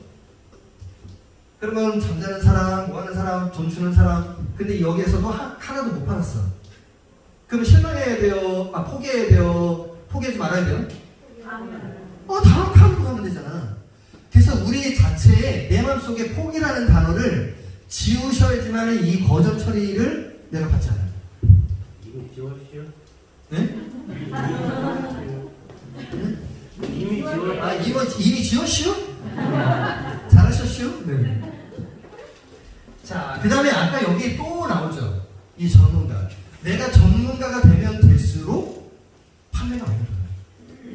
그러면 잠자는 사람, 뭐 하는 사람, 돈 주는 사람. 근데 여기에서도 하나도 못 팔았어. 그럼 실망해야 돼요? 포기해야 돼요? 포기하지 말아야 돼요? 다음 칸으로 가면 되잖아. 그래서 우리 자체에 내 마음속에 포기라는 단어를 지우셔야지만 이 거절 처리를 내가 받지 않아요. 이거 지웠시오? 네? 이미 지웠. 이미 지웠시오? 잘하셨시오? 네. 자, 그 다음에 아까 여기 또 나오죠. 이 전문가. 내가 전문가가 되면 될수록 판매가 많이 늘어나요.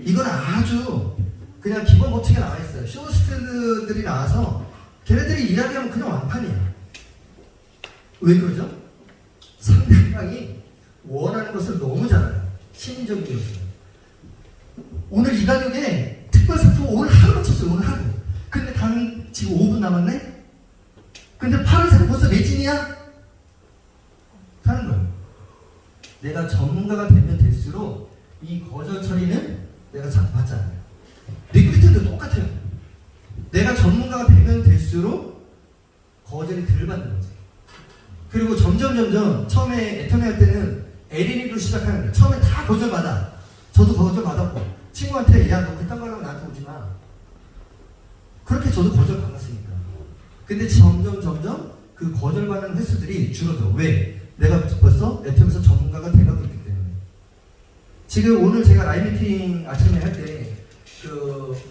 이건 아주 그냥 기본 법칙에 나와 있어요. 쇼호스트들이 나와서 걔네들이 이야기하면 그냥 완판이야. 왜 그러죠? 상대방이 원하는 것을 너무 잘 알아요. 심리적인 게 있어요. 오늘 이 가격에 특별 상품 오늘 하루 맞췄어요. 오늘 하루. 근데 지금 5분 남았네? 근데 파란색 벌써 매진이야? 하는 거예요. 내가 전문가가 되면 될수록 이 거절 처리는 내가 잘 받지 않아요. 리크루팅도 똑같아요. 내가 전문가가 되면 될수록 거절이 덜 받는 거지. 그리고 점점 처음에 애터미 할 때는 에린이로 시작하는 거예요. 처음에 다 거절받아. 저도 거절받았고 친구한테 야 너 그딴 거 하려면 나한테 오지 마. 그렇게 저도 거절받았으니까. 근데 점점 그 거절받는 횟수들이 줄어들어. 왜? 내가 벌써 애터미에서 전문가가 돼가고 있기 때문에. 지금 오늘 제가 라이브 미팅 아침에 할 때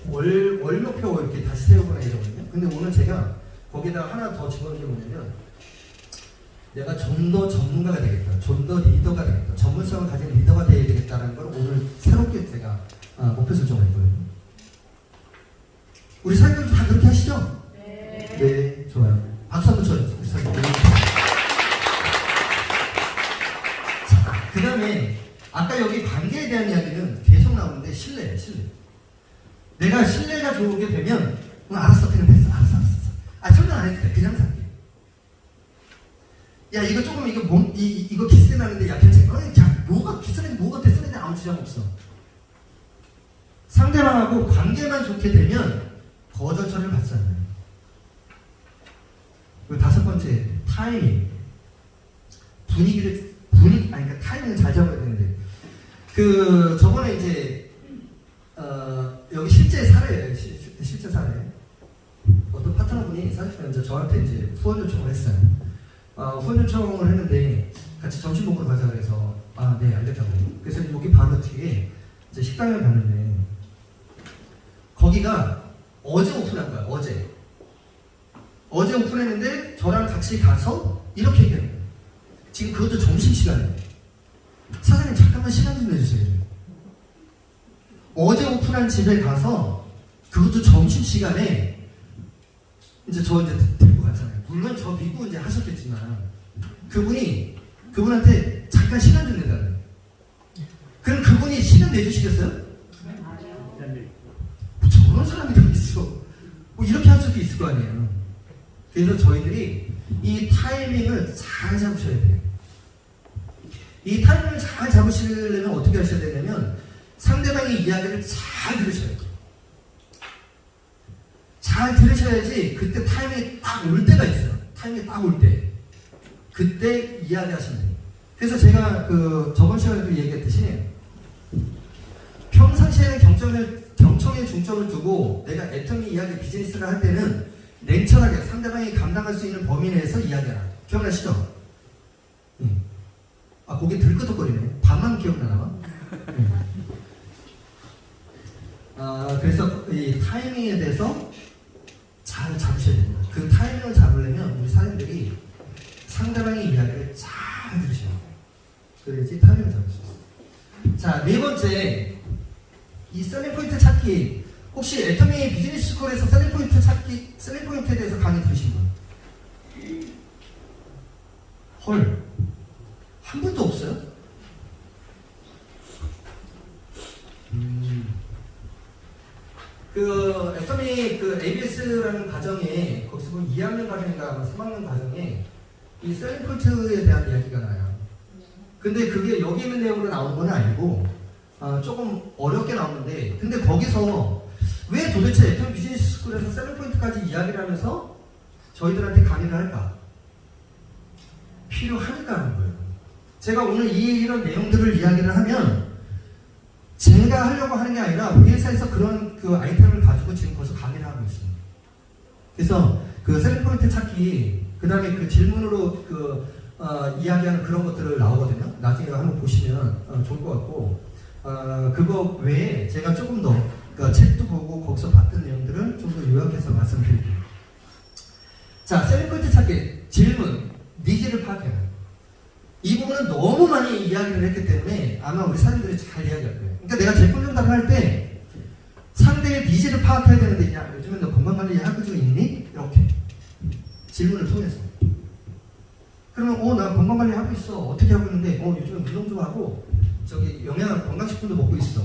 월 목표 이렇게 다시 세우거나 이러거든요. 근데 오늘 제가 거기다 하나 더 집어넣은 게 뭐냐면, 내가 좀 더 전문가가 되겠다, 좀 더 리더가 되겠다, 전문성을 가진 리더가 되어야 되겠다는 걸 오늘 새롭게 제가 목표 설정을 했거든요. 우리 사장님도 다 그렇게 하시죠? 네, 좋아요. 박수 한번 쳐요. 우리 사장님. 자, 그 다음에 아까 여기 관계에 대한 이야기는 계속 나오는데 신뢰예요. 신뢰. 내가 신뢰가 좋게 되면 알았어, 그냥 됐어, 알았어. 설명 안 해도 돼. 그냥 살게. 야, 이거 조금 이거 기스 나는데 야 괜찮아. 야, 뭐가 기스는데 뭐가 됐었는데 아무 지장 없어. 상대방하고 관계만 좋게 되면 거절 처리를 받지 않아요. 그리고 5번째, 타이밍. 그러니까 타이밍을 잘 잡아야 되는데, 저번에 이제 여기 실제 사례예요. 실제 사례. 어떤 파트너분이 사실 이제 저한테 이제 후원 요청을 했어요. 후원 요청을 했는데 같이 점심 먹으러 가자 그래서 네 알겠다고. 그래서 여기 바로 뒤에 이제 식당을 갔는데 거기가 어제 오픈한 거야. 어제 오픈했는데 저랑 같이 가서 이렇게 얘기하는 거예요. 지금 그것도 점심시간이에요. 사장님 잠깐만 시간 좀 내주세요. 어제 오픈한 집에 가서 그것도 점심시간에 이제 저 이제 데리고 갔잖아요. 물론 저 믿고 이제 하셨겠지만 그분한테 잠깐 시간 좀 내달래요. 그럼 그분이 시간 내주시겠어요? 저런 사람이 더 있어. 뭐 이렇게 할 수도 있을 거 아니에요. 그래서 저희들이 이 타이밍을 잘 잡으셔야 돼요. 이 타이밍을 잘 잡으시려면 어떻게 하셔야 되냐면 상대방의 이야기를 잘 들으셔야 돼요. 잘 들으셔야지 그때 타이밍이 딱 올 때가 있어요. 타이밍이 딱 올 때. 그때 이야기하시면 돼요. 그래서 제가 저번 시간에도 얘기했듯이 평상시에는 경청에 중점을 두고 내가 애터미 이야기 비즈니스를 할 때는 냉철하게 상대방이 감당할 수 있는 범위 내에서 이야기하라. 기억나시죠? 아, 고개 들끄덕거리네. 반만 기억나나 봐. 그래서 이 타이밍에 대해서 잘 잡으셔야 됩니다. 그 타이밍을 잡으려면 우리 사람들이 상대방의 이야기를 잘 들으셔야 돼요. 그래야지 타이밍을 잡을 수 있어요. 자, 네 번째, 이 셀링 포인트 찾기. 혹시 애터미 비즈니스 스쿨에서 셀링 포인트 찾기, 셀링 포인트에 대해서 강의 들으신 분? 헐, 한 분도 없어요? 그 애터미 그 ABS라는 과정에 거기서 보면 2학년 과정인가 3학년 과정에 이 셀링 포인트에 대한 이야기가 나요. 근데 그게 여기 있는 내용으로 나오는 건 아니고 조금 어렵게 나오는데, 근데 거기서 왜 도대체 애터미 비즈니스 스쿨에서 셀링 포인트까지 이야기를 하면서 저희들한테 강의를 할까? 필요하니까 하는 거예요. 제가 오늘 이런 내용들을 이야기를 하면 제가 하려고 하는 게 아니라 우리 회사에서 그런 그 아이템을 가지고 지금 벌써 강의를 하고 있습니다. 그래서 그 셀링 포인트 찾기, 그 다음에 그 질문으로 이야기하는 그런 것들을 나오거든요. 나중에 한번 보시면 좋을 것 같고, 그거 외에 제가 조금 더 그러니까 책도 보고 거기서 봤던 내용들을 좀 더 요약해서 말씀드릴게요. 자, 셀링 포인트 찾기, 질문, 니즈를 파악해요. 이 부분은 너무 많이 이야기를 했기 때문에 아마 우리 사람들이 잘 이야기할 거예요. 그러니까 내가 제품 전달을 할 때 상대의 니즈를 파악해야 되는데, 야, 요즘에 너 건강관리 하고 있니? 이렇게 질문을 통해서. 그러면 나 건강관리 하고 있어. 어떻게 하고 있는데? 요즘에 운동도 하고 저기 영양 건강식품도 먹고 있어.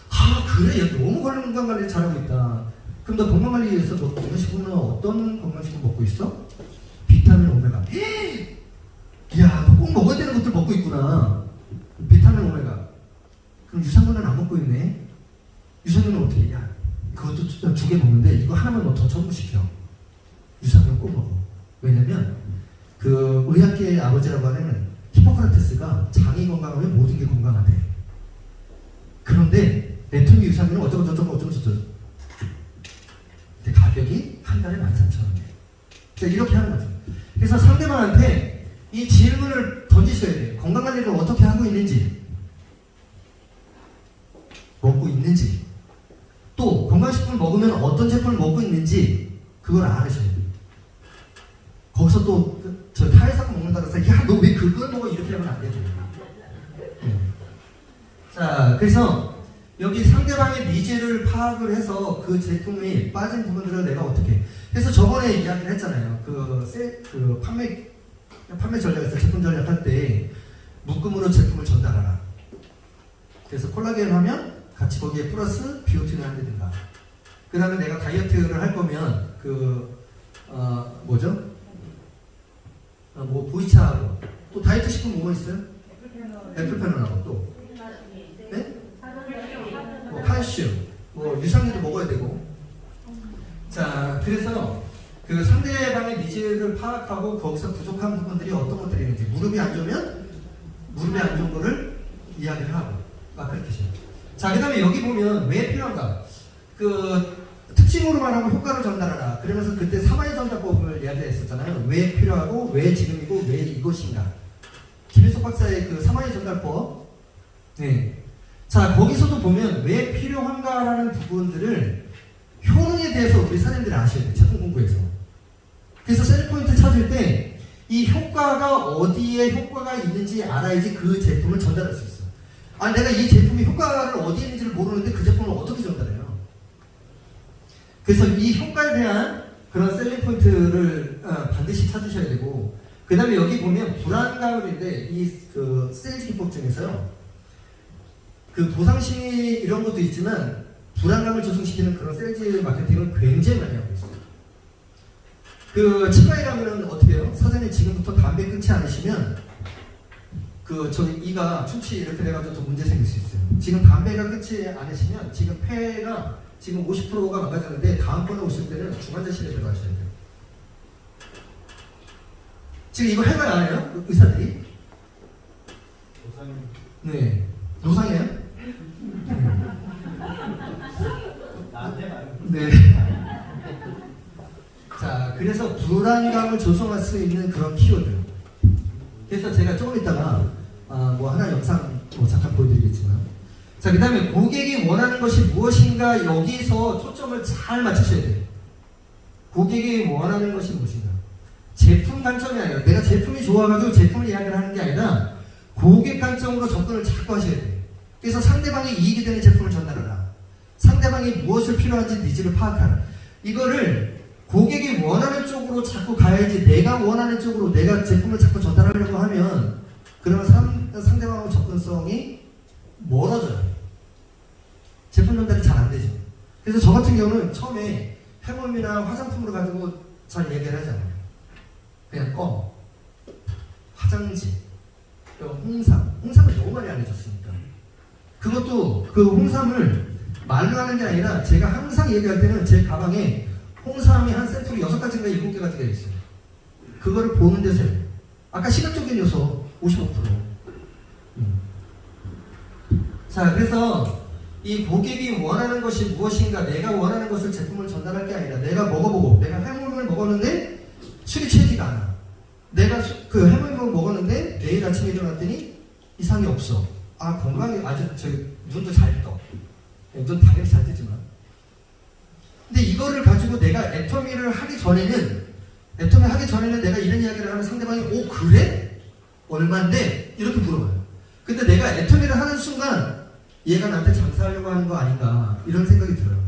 아, 그래? 야, 너무 건강관리 잘하고 있다. 그럼 너 건강관리에 위해서 너 건강식품은 어떤 건강식품 먹고 있어? 비타민 오메가. 야, 너 꼭 먹어야 되는 것들 먹고 있구나. 비타민 오메가. 그럼 유산균은 안 먹고 있네. 유산균은 어떻게 해? 야, 그것도 2개 먹는데 이거 하나만 더 첨부시켜. 유산균 꼭 먹어. 왜냐면 그 의학계의 아버지라고 하는 히포크라테스가 장이 건강하면 모든 게 건강하대. 그런데 애터미 유산균은 어쩌고 저쩌고. 근데 가격이 한 달에 13,000원이에요. 그러니까 이렇게 하는 거죠. 그래서 상대방한테 이 질문을 던지셔야 돼요. 건강관리를 어떻게 하고 있는지, 먹고 있는지, 또 건강식품을 먹으면 어떤 제품을 먹고 있는지 그걸 알으셔야 돼요. 거기서 또 저 타이사건 먹는다고 해서 야, 너 왜 그걸 먹어? 이렇게 하면 안 되죠. 자, 그래서 여기 상대방의 니즈를 파악을 해서 그 제품이 빠진 부분들을 내가 어떻게, 그래서 저번에 이야기를 했잖아요. 그 판매 전략에서 제품 전략할 때 묶음으로 제품을 전달하라. 그래서 콜라겐 하면 같이 거기에 플러스 비오틴을 한다든가. 그 다음에 내가 다이어트를 할 거면 보이차하고 또 다이어트 식품 뭐가 있어요? 애플페논하고 또 네? 칼슘, 유산균도 먹어야 되고. 자, 그래서 그 상대방의 니즈를 파악하고 거기서 부족한 부분들이 어떤 것들이 있는지, 무릎이 안 좋으면 무릎이 안 좋은 거를 이야기를 하고 그렇게 해요. 자, 그 다음에 여기 보면 왜 필요한가, 그 특징으로만 하고 효과를 전달하라. 그러면서 그때 3화의 전달법을 이야기했었잖아요. 왜 필요하고 왜 지금이고 왜 이것인가. 김일석 박사의 그 3화의 전달법. 네. 자, 거기서도 보면 왜 필요한가라는 부분들을 효능에 대해서 우리 사람들이 아셔야 돼요. 제품 공부에서. 그래서 셀링 포인트 찾을 때 이 효과가 어디에 효과가 있는지 알아야지 그 제품을 전달할 수 있어. 내가 이 제품이 효과를 어디에 있는지를 모르는데 그 제품을 어떻게 전달해요? 그래서 이 효과에 대한 그런 셀링 포인트를 반드시 찾으셔야 되고, 그 다음에 여기 보면 불안감인데 그 세일즈 기법 중에서요, 그 보상심리 이런 것도 있지만 불안감을 조성시키는 그런 세일즈 마케팅을 굉장히 많이 하고 있어요. 그 치과에 가면 어떻게 해요? 사장님 지금부터 담배 끊지 않으시면 이가 충치 이렇게 돼가지고 좀 문제 생길 수 있어요. 지금 담배가 끊지 않으시면 지금 폐가 지금 50%가 망가졌는데 다음번에 오실 때는 중환자실에 들어가셔야 돼요. 지금 이거 해봐야 안 해요? 의사들이? 노상님. 네. 노상이에요? 나한테 말고. 네. 자, 불안감을 조성할 수 있는 그런 키워드. 그래서 제가 조금 있다가 뭐 하나 영상 뭐 잠깐 보여드리겠지만, 자, 그 다음에 고객이 원하는 것이 무엇인가, 여기서 초점을 잘 맞추셔야 돼요. 고객이 원하는 것이 무엇인가. 제품 관점이 아니라, 내가 제품이 좋아가지고 제품을 이야기를 하는 게 아니라 고객 관점으로 접근을 자꾸 하셔야 돼요. 그래서 상대방이 이익이 되는 제품을 전달하라. 상대방이 무엇을 필요한지 니즈를 파악하라. 이거를 고객이 원하는 쪽으로 자꾸 가야지, 내가 원하는 쪽으로 내가 제품을 자꾸 전달하려고 하면 그러면 상대방하고 접근성이 멀어져요. 제품 전달이 잘 안 되죠. 그래서 저 같은 경우는 처음에 해몸이나 화장품으로 가지고 잘 얘기를 하지 않아요. 그냥 껌, 화장지, 홍삼을 너무 많이 알려줬으니까. 그것도 그 홍삼을 말로 하는 게 아니라 제가 항상 얘기할 때는 제 가방에 홍삼이 한 세트로 6가지인가 7개가 있어요. 그거를 보는 데서 해요. 아까 시각적인 요소 55%. 자, 그래서 이 고객이 원하는 것이 무엇인가, 내가 원하는 것을 제품을 전달할 게 아니라 내가 먹어보고, 내가 해물을 먹었는데 술이 취하지가 않아. 내가 그 해물을 먹었는데 내일 아침에 일어났더니 이상이 없어. 아, 건강에 아주 눈도 잘 떠. 눈 당연히 잘 뜨지만. 근데 이거를 가지고 내가 애터미를 하기 전에는 내가 이런 이야기를 하면 상대방이 오, 그래? 얼만데? 이렇게 물어봐요. 근데 내가 애터미를 하는 순간 얘가 나한테 장사하려고 하는 거 아닌가, 이런 생각이 들어요.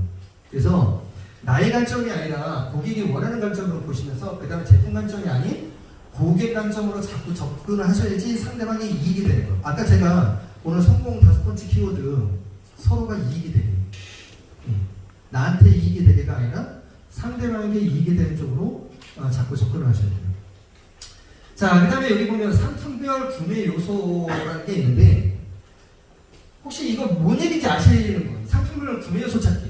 그래서 나의 관점이 아니라 고객이 원하는 관점으로 보시면서, 그 다음에 제품 관점이 아닌 고객 관점으로 자꾸 접근을 하셔야지 상대방이 이익이 되는 거예요. 아까 제가 오늘 성공 5번째 키워드, 서로가 이익이 되게. 나한테 이익이 되게가 아니라 상대방에게 이익이 되는 쪽으로 자꾸 접근을 하셔야 돼요. 자, 그 다음에 여기 보면 상품별 구매 요소라는 게 있는데, 혹시 이거 뭔 얘기인지 아시는 분? 상품별 구매 요소 찾기.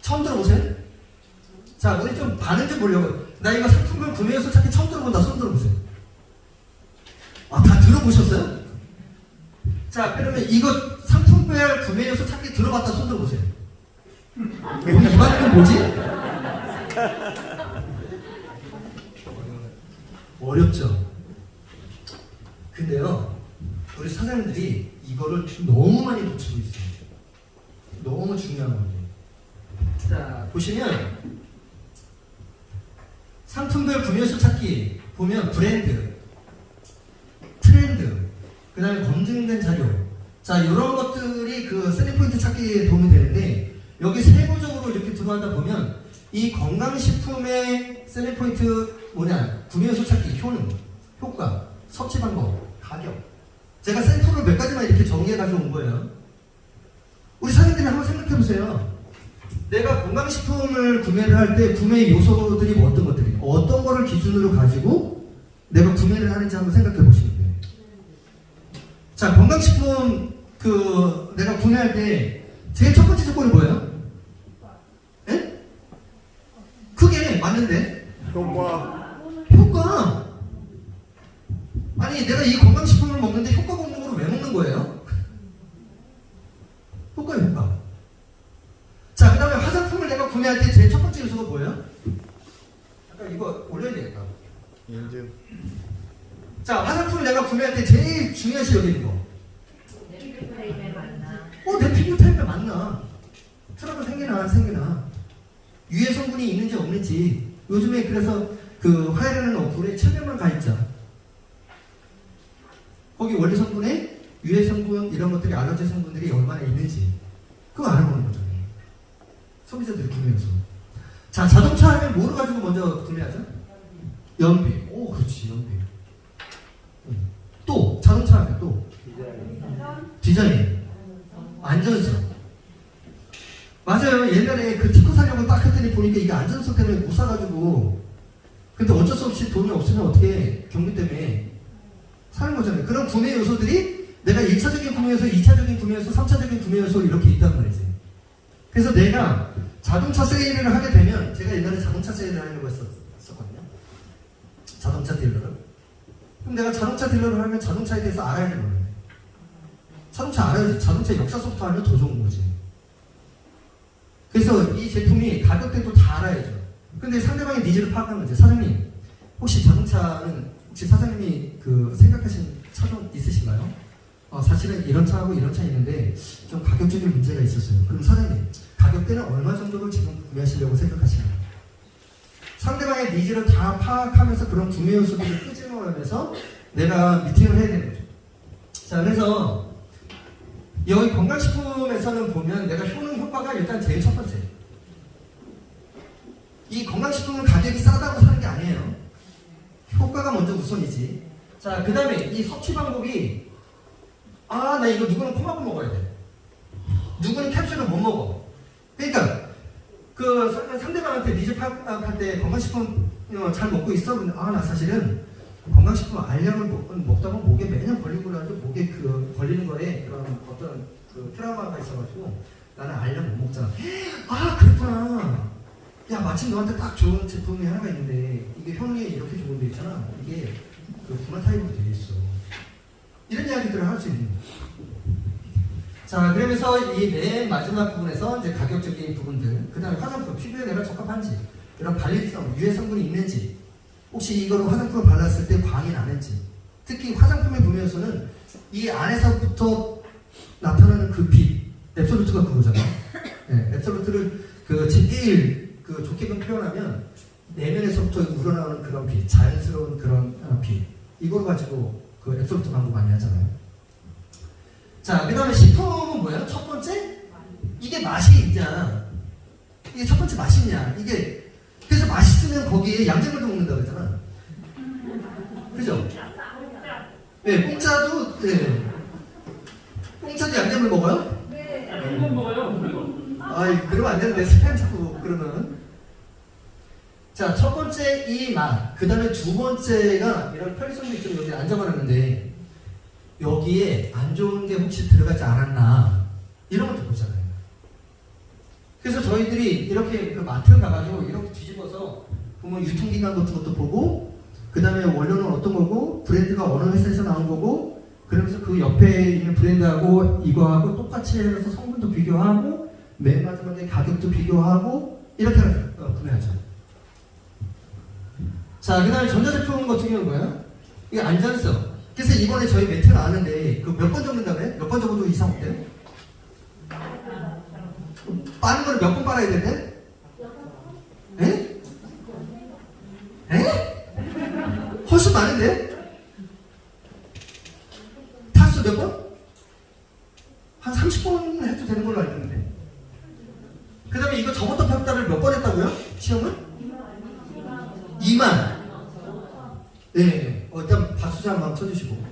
처음 들어보세요? 자, 우리 좀 반응 좀 보려고. 나 이거 상품별 구매 요소 찾기 처음 들어본다. 손 들어보세요. 아, 다 들어보셨어요? 자, 그러면 이거 상품별 구매 요소 찾기 들어봤다. 손 들어보세요. 우리 이 반응은 뭐지? 어렵죠? 근데요, 우리 사장님들이 이거를 너무 많이 놓치고 있어요. 너무 중요한 건데. 자, 보시면 상품별 구매수 찾기 보면 브랜드, 트렌드, 그 다음에 검증된 자료. 자, 이런 것들이 그 셀링포인트 찾기에 도움이 되는데, 여기 세부적으로 이렇게 들어가다 보면 이 건강식품의 셀링포인트 뭐냐, 구매수 찾기 효능, 효과, 섭취 방법, 가격. 제가 샘플을 몇 가지만 이렇게 정리해 가지고 온 거예요. 우리 사장님들이 한번 생각해 보세요. 내가 건강식품을 구매를 할 때 구매 요소들이 뭐 어떤 것들이, 어떤 거를 기준으로 가지고 내가 구매를 하는지 한번 생각해 보시면 돼요. 자, 건강식품 내가 구매할 때 제일 첫 번째 조건이 뭐예요? 예? 그게 맞는데? 효과. 아니, 내가 이 건강식품을 먹는데 효과 공목으로 왜 먹는 거예요? 효과. 자, 그 다음에 화장품을 내가 구매할 때 제일 첫 번째 요소가 뭐예요? 잠깐 이거 올려야 되겠다. 인증. 자, 화장품을 내가 구매할 때 제일 중요시 여기는 거. 내 피부 타입에 맞나? 내 피부 타입에 맞나? 트러블 생기나 안 생기나? 유해 성분이 있는지 없는지. 요즘에 그래서 그 화해라는 어플에 700만 가입자. 거기 원료 성분에 유해 성분 이런 것들이, 알러지 성분들이 얼마나 있는지 그거 알아보는 거죠. 소비자들이 구매해서. 자, 자동차 하면 뭐를 가지고 먼저 구매하죠? 연비. 오, 그렇지, 연비. 또 자동차 하면 또 디자인, 안전성. 맞아요. 옛날에 그 티코 사려고 딱 했더니 보니까 이게 안전성 때문에 못 사가지고, 근데 어쩔 수 없이 돈이 없으면 어떻게, 경비 때문에 사는 거잖아요. 그런 구매 요소들이 내가 1차적인 구매 요소, 2차적인 구매 요소, 3차적인 구매 요소 이렇게 있단 말이지. 그래서 내가 자동차 세일을 하게 되면, 제가 옛날에 자동차 세일을 하려고 했었거든요. 자동차 딜러를. 그럼 내가 자동차 딜러를 하면 자동차에 대해서 알아야 되는 거예요. 자동차 알아야지. 자동차 역사서부터 알면 더 좋은 거지. 그래서 이 제품이 가격대도 다 알아야죠. 근데 상대방의 니즈를 파악하는 거죠. 사장님, 혹시 자동차는 혹시 사장님이 그 생각하신 차 좀 있으신가요? 사실은 이런 차하고 이런 차 있는데 좀 가격적인 문제가 있었어요. 그럼 사장님, 가격대는 얼마 정도로 지금 구매하시려고 생각하시나요? 상대방의 니즈를 다 파악하면서 그런 구매 요소들을 끄집어내면서 내가 미팅을 해야 되는 거죠. 자, 그래서 여기 건강식품에서는 보면 내가 효과가 일단 제일 첫 번째. 이 건강식품은 가격이 싸다고 사는 게 아니에요. 효과가 먼저 우선이지. 자, 그 다음에 이 섭취 방법이 나 이거 누구는 콩밥을 먹어야 돼. 누구는 캡슐을 못 먹어. 그러니까 그 상대방한테 니즈 파악할 때 건강식품 잘 먹고 있어? 근데 나 사실은 건강식품 알약을 먹다 보면 목에 매년 걸리고 나서 목에 그 걸리는 거에 그런 어떤 그 트라우마가 있어가지고 나는 알약 못 먹잖아. 그랬구나. 야, 마침 너한테 딱 좋은 제품이 하나가 있는데 이게 효능이 이렇게 좋은 데 있잖아. 이게 그 구마 타입으로 되어 있어. 이런 이야기들을 할 수 있는 거예요. 자, 그러면서 이 맨 마지막 부분에서 이제 가격적인 부분들, 그 다음에 화장품, 피부에 내가 적합한지, 이런 발리성, 유해 성분이 있는지, 혹시 이거를 화장품을 발랐을 때 광이 나는지, 특히 화장품의 분면에서는 이 안에서부터 나타나는 그 빛, 앱솔루트가 그거잖아요. 네, 앱솔루트를 그 제일 그 좋게 표현하면 내면에서부터 우러나오는 그런 빛, 자연스러운 그런 빛, 이걸 가지고 그 앱솔루트 광고 많이 하잖아요. 자, 그 다음에 식품은 뭐예요? 첫 번째? 이게 맛이 있냐? 이게 첫 번째 맛있냐? 이게, 그래서 맛있으면 거기에 양념을도 먹는다고 그랬잖아. 그죠? 네, 공짜도, 네. 공짜도 양념을 먹어요? 네. 한번 먹어요. 그러면 안 되는데, 스팸 자꾸 그러면. 자, 첫 번째 이 맛. 그 다음에 두 번째가 이런 편의점도 있죠. 여기 안 적어놨는데, 여기에 안 좋은 게 혹시 들어가지 않았나 이런 것도 보잖아요. 그래서 저희들이 이렇게 그 마트 가가지고 이렇게 뒤집어서 보면 유통기간 같은 것도 보고, 그 다음에 원료는 어떤 거고, 브랜드가 어느 회사에서 나온 거고, 그러면서 그 옆에 있는 브랜드하고 이거하고 똑같이 해서 성분도 비교하고, 맨 마지막에 가격도 비교하고, 이렇게 구매하죠. 자, 그 다음에 전자제품 같은 경우는 뭐예요? 이게 안전성. 그래서 이번에 저희 매트 나왔는데 그 몇 번 적는다고 해? 몇 번 적어도 이상 없대요? 빠는 거를 몇 번 빨아야 된대? 에? 훨씬 많은데? 타수 몇 번? 한 30번 해도 되는 걸로 알고 있는데. 그 다음에 이거 접었다 폈다를 몇 번 했다고요? 시험을? 2만. 네. 일단 박수 한번 쳐주시고.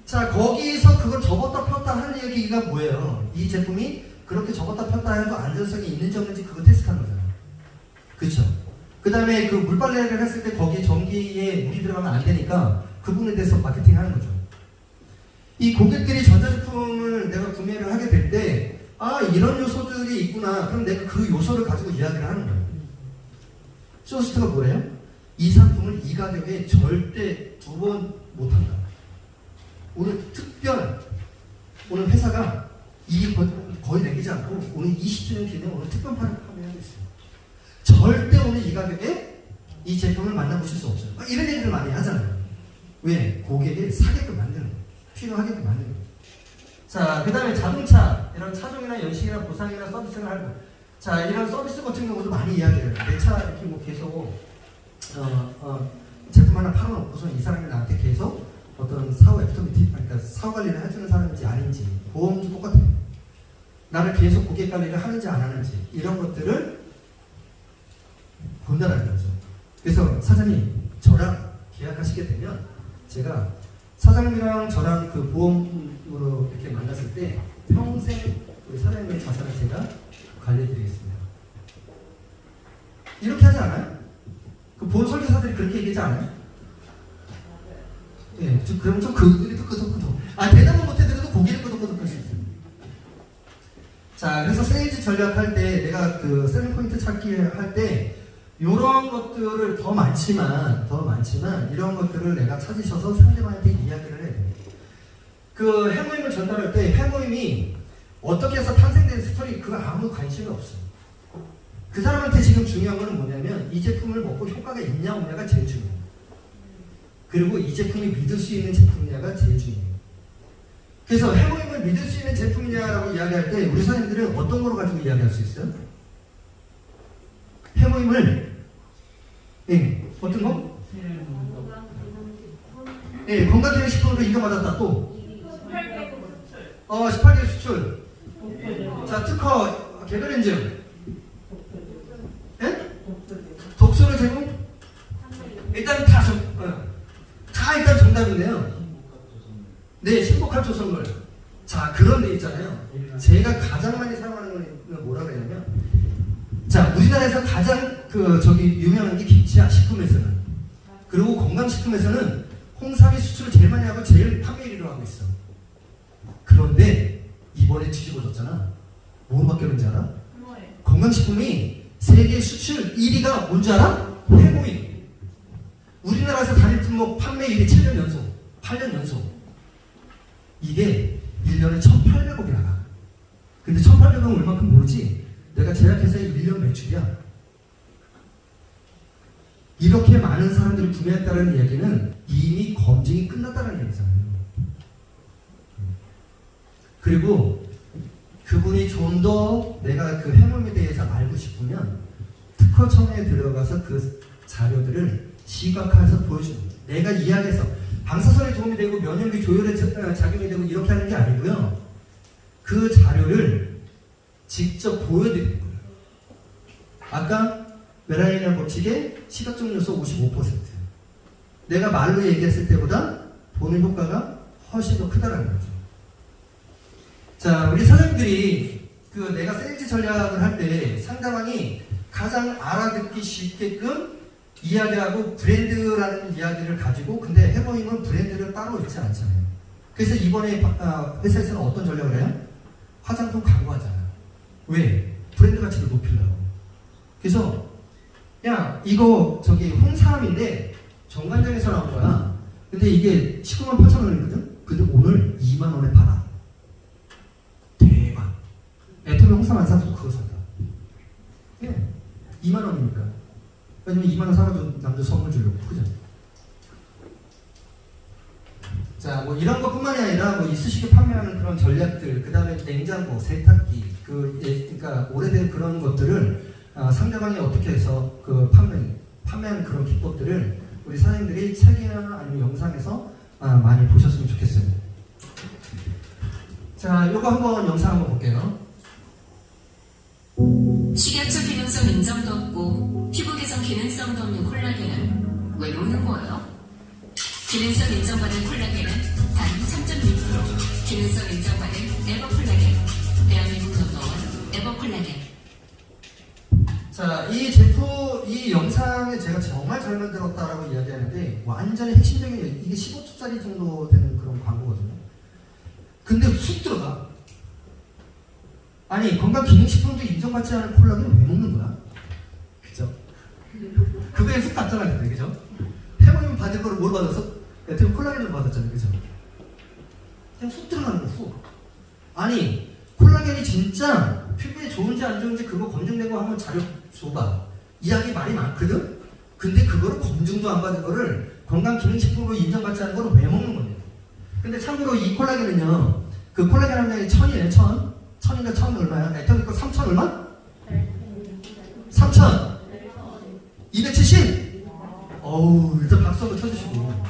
자, 거기서 그걸 접었다 폈다 하는 얘기가 뭐예요? 이 제품이 그렇게 접었다 폈다 해도 안전성이 있는지 없는지 그거 테스트하는 거잖아요. 그쵸? 그 다음에 그 물빨래를 했을 때 거기에 전기에 물이 들어가면 안 되니까 그 부분에 대해서 마케팅 하는 거죠. 이 고객들이 전자제품을 내가 구매를 하게 될 때, 이런 요소들이 있구나. 그럼 내가 그 요소를 가지고 이야기를 하는 거예요. 쇼스트가 뭐래요? 이 상품을 이 가격에 절대 두 번 못한다. 오늘 오늘 회사가 이 거의 남기지 않고 오늘 20주년 기념 오늘 특별판을 판매하고 있어요. 절대 오늘 이 가격에 이 제품을 만나보실 수 없어요. 이런 얘기를 많이 하잖아요. 왜? 고객을 사게끔 만드는 거예요. 필요하게끔 만드는 거예요. 자, 그 다음에 자동차, 이런 차종이나 연식이나 보상이나 서비스를 하고, 자, 이런 서비스 같은 경우도 많이 이야기해요. 내 차 이렇게 뭐 계속 제품 하나 팔아놓고서 이 사람이 나한테 계속 어떤 사후 애프터미티, 그러니까 사후 관리를 해주는 사람인지 아닌지, 보험도 똑같아요. 나를 계속 고객 관리를 하는지 안 하는지, 이런 것들을 본다는 거죠. 그래서 사장님, 저랑 계약하시게 되면 제가 사장님이랑 저랑 그 보험으로 이렇게 만났을 때 평생 우리 사장님의 자산을 제가 관리해드리겠습니다. 이렇게 하지 않아요? 그 보험 설계사들이 그렇게 얘기하지 않아요? 예, 그럼 좀 그들이 또 끄덕끄덕. 대답은 못해드려도 고개를 끄덕끄덕 할 수 있어요. 자, 그래서 세일즈 전략할 때 내가 그 셀링 포인트 찾기 할 때 이런 것들을 더 많지만 이런 것들을 내가 찾으셔서 상대방한테 이야기를 해야 돼요. 그 해모임을 전달할 때 해모임이 어떻게 해서 탄생된 스토리 그거 아무 관심이 없어. 그 사람한테 지금 중요한 거는 뭐냐면 이 제품을 먹고 효과가 있냐 없냐가 제일 중요해요. 그리고 이 제품이 믿을 수 있는 제품이냐가 제일 중요해요. 그래서 해모임을 믿을 수 있는 제품이냐라고 이야기할 때 우리 선생님들은 어떤 거로 가지고 이야기할 수 있어요? 해모임을 어떤 거? 건강기능식품으로 인정받았다. 또 18개월 수출. 자, 특허 개별 인증. 독소를 제공? 일단 다 일단 정답인데요. 네, 신복합 조성물. 자, 그런 데 있잖아요. 제가 가장 많이 사용하는 건 뭐라 그러냐면, 자, 우리나라에서 가장 유명한 게 김치야, 식품에서는. 그리고 건강식품에서는 홍삼이 수출을 제일 많이 하고 제일 판매 1위로 하고 있어. 그런데 이번에 뒤집어졌잖아. 뭐로 바뀌었는지 알아? 건강식품이 세계 수출 1위가 뭔지 알아? 해모임. 우리나라에서 단일 품목 판매 1위 7년 연속, 8년 연속. 이게 1년에 1,800억이 나가. 근데 1,800억은 얼마큼 모르지? 내가 제약회사의 1년 매출이야. 이렇게 많은 사람들이 구매했다는 이야기는 이미 검증이 끝났다는 얘기잖아요. 그리고 그분이 좀 더 내가 그 해모임에 대해서 알고 싶으면 특허청에 들어가서 그 자료들을 시각화해서 보여주는 거예요. 내가 이야기해서 방사선에 도움이 되고 면역력 조절에 작용이 되고 이렇게 하는 게 아니고요. 그 자료를 직접 보여드리는 거예요. 아까 메라니안 법칙의 시각적 요소 55%. 내가 말로 얘기했을 때보다 보는 효과가 훨씬 더 크다는 거죠. 자, 우리 사장님들이 내가 세일즈 전략을 할 때 상대방이 가장 알아듣기 쉽게끔 이야기하고 브랜드라는 이야기를 가지고, 근데 해모임은 브랜드를 따로 있지 않잖아요. 그래서 이번에 회사에서는 어떤 전략을 해요? 화장품 광고하잖아요. 왜? 브랜드 가치를 높이려고. 그래서 야, 이거 홍삼인데 정관장에서 나온 거야. 근데 이게 198,000원이거든? 근데 오늘 2만원에 팔아. 대박. 애터미 홍삼 안 사도 그거 산다. 예. 2만원이니까. 왜냐면 2만원 사가지고 남자 선물 주려고. 그죠? 자, 뭐 이런 것뿐만이 아니라 뭐 이쑤시개 판매하는 그런 전략들, 그 다음에 냉장고, 세탁기, 그러니까 오래된 그런 것들을 상대방이 어떻게 해서 판매하는 그런 기법들을 우리 사장님들이 책이나 아니면 영상에서 많이 보셨으면 좋겠어요. 자, 요거 한번 영상 한번 볼게요. 식약처 기능성 인정도 없고 피부 개선 기능성도 없는 콜라겐은 왜 먹는 거예요? 기능성 인정받은 콜라겐은 단 3.6%. 기능성 인정받은 에버콜라겐. 대한민국 넘버원 에버콜라겐. 자, 이 영상에 제가 정말 잘 만들었다라고 이야기하는데 완전히 핵심적인 이게 15초짜리 정도 되는 그런 광고거든요. 근데 훅 들어가. 아니, 건강기능식품도 인정받지 않은 콜라겐을 왜 먹는 거야? 그죠? 그거에 훅 갔잖아요, 그때, 그죠? 해모임 받을 거를 뭘 받았어? 애터미 콜라겐을 받았잖아요, 그죠? 그냥 훅 들어가는 거, 훅. 아니, 콜라겐이 진짜 피부에 좋은지 안 좋은지 그거 검증되고 한번 자료 줘봐. 이야기 말이 많거든? 근데 그거를 검증도 안 받은 거를 건강기능식품으로 인정받지 않은 거를 왜 먹는 거냐? 근데 참고로 이 콜라겐은요, 그 콜라겐 함량이 1000이에요, 1000. 1000인가 1000 얼마야? 애터미 거 3000 얼마? 3000. 270? 어우, 일단 박수 한번 쳐주시고.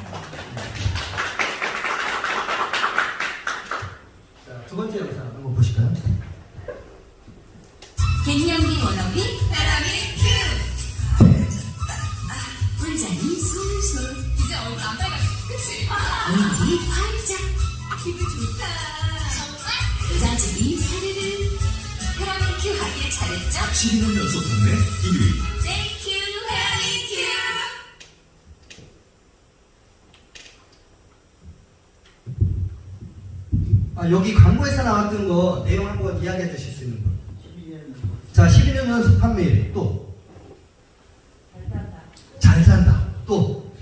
자, 두 번째 영상 한번 보실까요? 갱년기 워너비 페라밀 큐. 꿀잠이 술술. 이제 얼굴 안 빨갛지? 그치? 얼굴이 활짝. 기분 좋다. 정말? 짜증이 사르르. 페라밀 큐 하길 잘했죠? 12년 연속 국내 1위. 땡큐 페라밀 큐. 여기 광고에서 나왔던 거 내용 한번 이야기해 주실 수 있는 거. 자, 12년 연속 판매율. 또 잘 산다. 또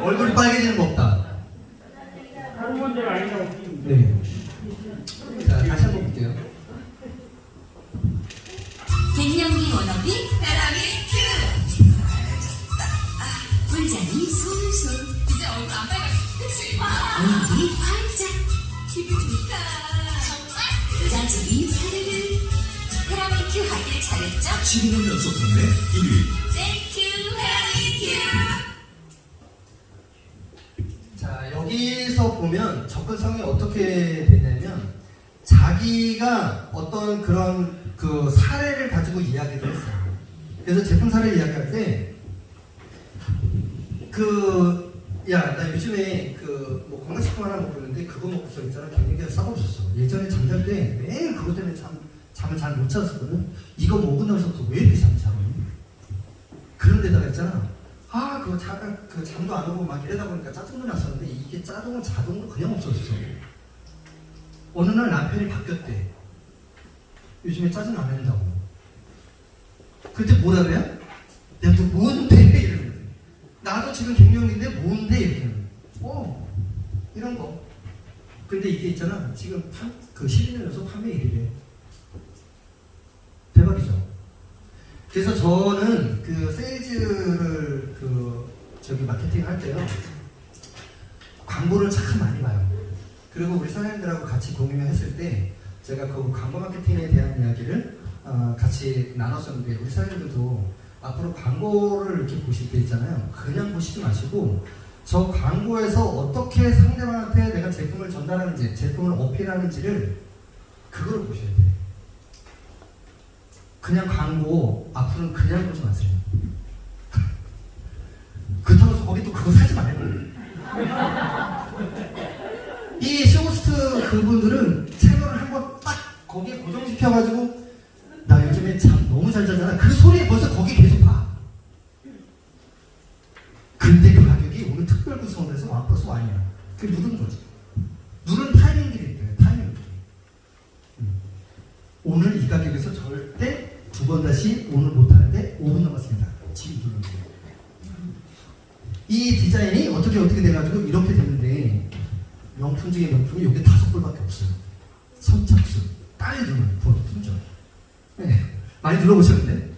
얼굴이 빨개지는 거 없다. 호르몬들 아니라고. 네. 이 사례를 페라미큐 하길 잘했죠? 12년 연속 동네 1위. 땡큐 페라미큐. 자, 여기서 보면 접근성이 어떻게 되냐면 자기가 어떤 그런 그 사례를 가지고 이야기를 했어요. 그래서 제품 사례 이야기할 때 야, 나 요즘에 뭐 건강식품 하나 먹고 있는데 그거 먹고서 있잖아. 경력이 싸먹었었어. 예전에 잠잘 때 매일 그것 때문에 잠을 잘 못 잤었거든. 이거 먹고 나서부터 왜 이렇게 잠이 잘 오니? 그런 데다가 있잖아. 그거 잠도 안 오고 막 이러다 보니까 짜증도 났었는데 이게 자동으로 그냥 없어졌어. 어느 날 남편이 바뀌었대. 요즘에 짜증 안 낸다고. 그때 뭐라 그래요? 내가 또 뭔데? 이러는 거지. 나도 지금 갱년기인데 뭔데? 이렇게. 이런 거. 근데 이게 있잖아. 지금 12년 연속 판매 1위래. 대박이죠. 그래서 저는 그 세일즈를 마케팅 할 때요. 광고를 참 많이 봐요. 그리고 우리 사장님들하고 같이 공유를 했을 때 제가 그 광고 마케팅에 대한 이야기를 같이 나눴었는데 우리 사장님들도 앞으로 광고를 이렇게 보실 때 있잖아요. 그냥 보시지 마시고 저 광고에서 어떻게 상대방한테 내가 제품을 전달하는지, 제품을 어필하는지를 그걸 보셔야 돼요. 그냥 광고 앞으로는 그냥 보지 마세요. 그렇다고 해서 거기 또 그거 사지 말고. 이 쇼호스트 그분들은 채널을 한번 딱 거기에 고정시켜가지고 나 요즘에 잠 너무 잘 자잖아. 그 소리에 벌써 거기 계속 봐. 근데 그 가격이 오늘 특별 구성을 해서 와플러스 와인이야. 그게 누른 거지. 누른 타이밍들이 있대요. 타이밍들이. 오늘 이 가격에서 절대 두 번 다시 오늘 못하는데 5분 남았습니다. 지금 누르는 거예요. 이 디자인이 어떻게 돼가지고 이렇게 되는데 명품 중에 명품이 여기 5불밖에 없어요. 선착순, 딸 누르는 품절. 네, 많이 눌러보셨는데?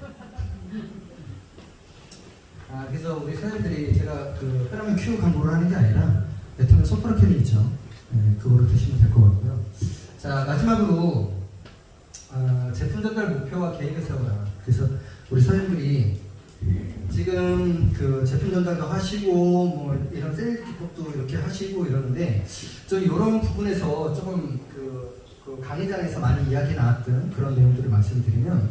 그래서 우리 사장님들이 제가 그 페라미큐 광고를 하는 게 아니라 베트남 소프라캔이 있죠. 네, 그거를 드시면 될 것 같고요. 자, 마지막으로 제품 전달 목표와 계획을 세워라. 그래서 우리 사장님들이 지금 그 제품 전달도 하시고 뭐 이런 세일즈 기법도 이렇게 하시고 이러는데 저 이런 부분에서 조금 그 강의장에서 많이 이야기 나왔던 그런 내용들을 말씀드리면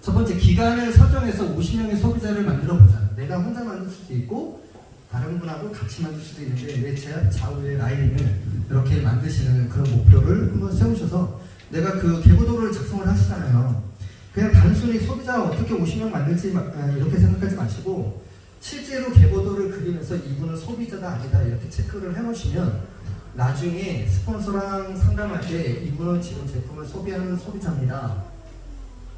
첫 번째 기간을 설정해서 50명의 소비자를 만들어 보자. 내가 혼자 만들 수도 있고 다른 분하고 같이 만들 수도 있는데 내 좌우의 라인을 이렇게 만드시는 그런 목표를 한번 세우셔서 내가 그 계보도를 작성을 하시잖아요. 그냥 단순히 소비자가 어떻게 50명 만들지 이렇게 생각하지 마시고 실제로 계보도를 그리면서 이분은 소비자가 아니다 이렇게 체크를 해놓으시면 나중에 스폰서랑 상담할 때 이분은 지금 제품을 소비하는 소비자입니다.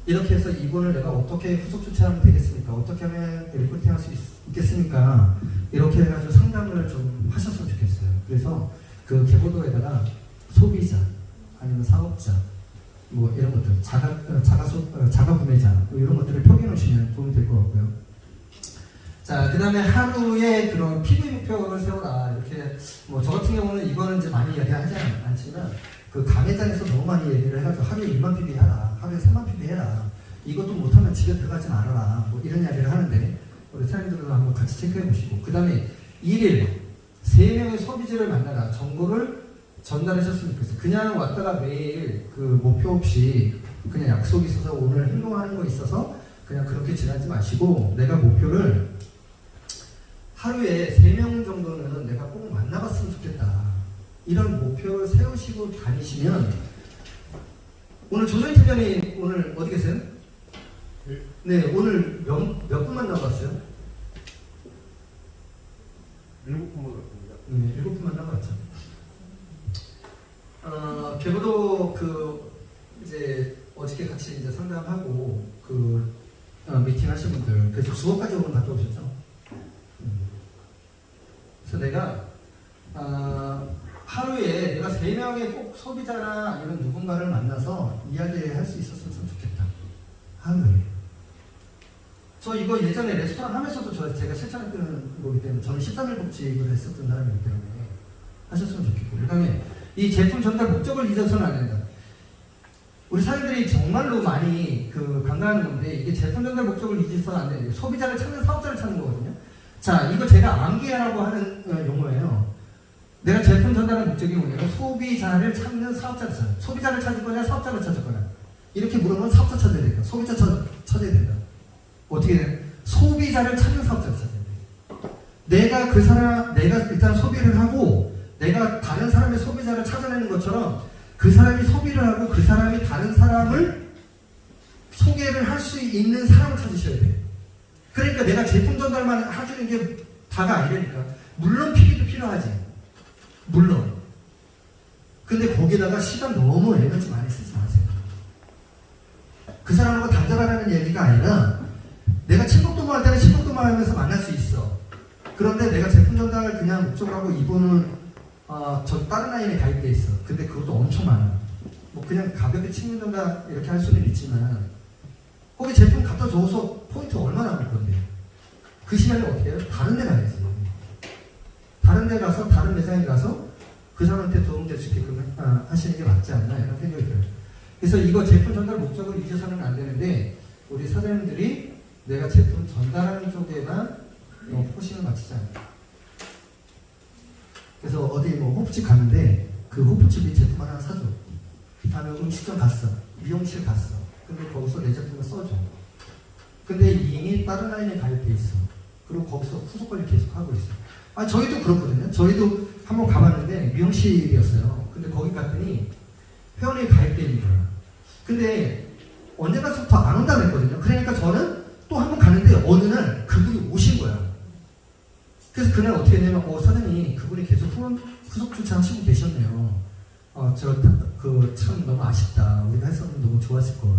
이렇게 해서 이분을 내가 어떻게 후속 조치하면 되겠습니까? 어떻게 하면 리포팅할 수 있겠습니까? 이렇게 해가지고 상담을 좀 하셨으면 좋겠어요. 그래서 그 계보도에다가 소비자 아니면 사업자 뭐 이런 것들 자가 구매자 뭐 이런 것들을 표기해 놓으시면 도움이 될 것 같고요. 자, 그 다음에 하루에 그런 PV 목표를 세워라. 이렇게 뭐 저 같은 경우는 이거는 이제 많이 이야기하지 않지만 그 강의장에서 너무 많이 얘기를 해가지고 하루에 2만 PV 해라. 하루에 3만 PV 해라. 이것도 못하면 집에 들어가지 말아라. 뭐 이런 이야기를 하는데 우리 사장님들도 한번 같이 체크해 보시고 그 다음에 1일 3명의 소비자를 만나라. 정보를 전달하셨으면 좋겠어요. 그냥 왔다가 매일 그 목표 없이 그냥 약속이 있어서 오늘 행동하는 거 있어서 그냥 그렇게 지나지 마시고 내가 목표를 하루에 3명 정도는 내가 꼭 만나봤으면 좋겠다. 이런 목표를 세우시고 다니시면 오늘 조선희 팀장님 오늘 어디 계세요? 네, 오늘 몇 분 만나봤어요? 7분 같습니다. 네, 7분 만나봤죠. 계보도 이제 어저께 같이 이제 상담하고 미팅 하신 분들 그래서 수업까지 오늘 갔다 오셨죠? 그래서 내가 하루에 내가 3명의 꼭 소비자나 아니면 누군가를 만나서 이야기할 수 있었으면 좋겠다. 하루에. 저 이거 예전에 레스토랑 하면서도 제가 실천했던 거기 때문에 저는 13일 복직을 했었던 사람이기 때문에 하셨으면 좋겠고 그 다음에 이 제품 전달 목적을 잊어서는 안 된다. 우리 사람들이 정말로 많이 간과하는 건데 이게 제품 전달 목적을 잊어서는 안 되는데 소비자를 찾는 사업자를 찾는 거거든요. 자, 이거 제가 암기하라고 하는 용어예요. 내가 제품 전달의 목적이 뭐냐면 소비자를 찾는 사업자를 찾는. 소비자를 찾을 거냐 사업자를 찾을 거냐. 이렇게 물으면 사업자 찾아야 된다. 소비자 찾아야 된다. 어떻게 돼? 소비자를 찾는 사업자를 찾아야 된다. 내가 일단 소비를 하고 내가 다른 사람의 소비자를 찾아내는 것처럼 그 사람이 소비를 하고 그 사람이 다른 사람을 소개를 할 수 있는 사람을 찾으셔야 돼요. 그러니까 내가 제품 전달만 해주는 게 다가 아니라니까. 물론 PB도 필요하지. 물론. 근데 거기다가 시간 너무 에너지 많이 쓰지 마세요. 그 사람하고 단절하라는 얘기가 아니라 내가 친목도모할 때는 친목도모하면서 만날 수 있어. 그런데 내가 제품 전달을 그냥 목적으로 하고 이분은 저 다른 라인에 가입돼 있어. 근데 그것도 엄청 많아. 뭐 그냥 가볍게 친목 전달 이렇게 할 수는 있지만 거기 제품 갖다 줘서 포인트 얼마나 남을 건데 그 시간에 어떻게 해요? 다른 데 가야지. 다른 데 가서 다른 매장에 가서 그 사람한테 도움될 수 있게끔 하시는 게 맞지 않나 이런 생각이 들어요. 그래서 이거 제품 전달 목적을 잊어서는 안 되는데 우리 사장님들이 내가 제품 전달하는 쪽에만 포심을 맞추지 않아요. 그래서 어디 뭐 호프집 가는데 그 호프집이 제품 하나 사줘. 아니면 음식점 갔어. 미용실 갔어. 근데 거기서 내 제품을 써줘. 근데 이미 다른 라인에 가입돼 있어. 그리고 거기서 후속 관리 계속 하고 있어. 저희도 그렇거든요. 저희도 한번 가봤는데 미용실이었어요. 근데 거기 갔더니 회원이 가입돼 있는 거야. 근데 언젠가부터 안 온다고 했거든요. 그러니까 저는 또 한 번 가는데 어느 날 그분이 오신 거야. 그래서 그날 어떻게 했냐면 사장님 그분이 계속 후속 주차하시고 계셨네요. 참 너무 아쉽다. 우리가 했었는데 너무 좋았을 걸.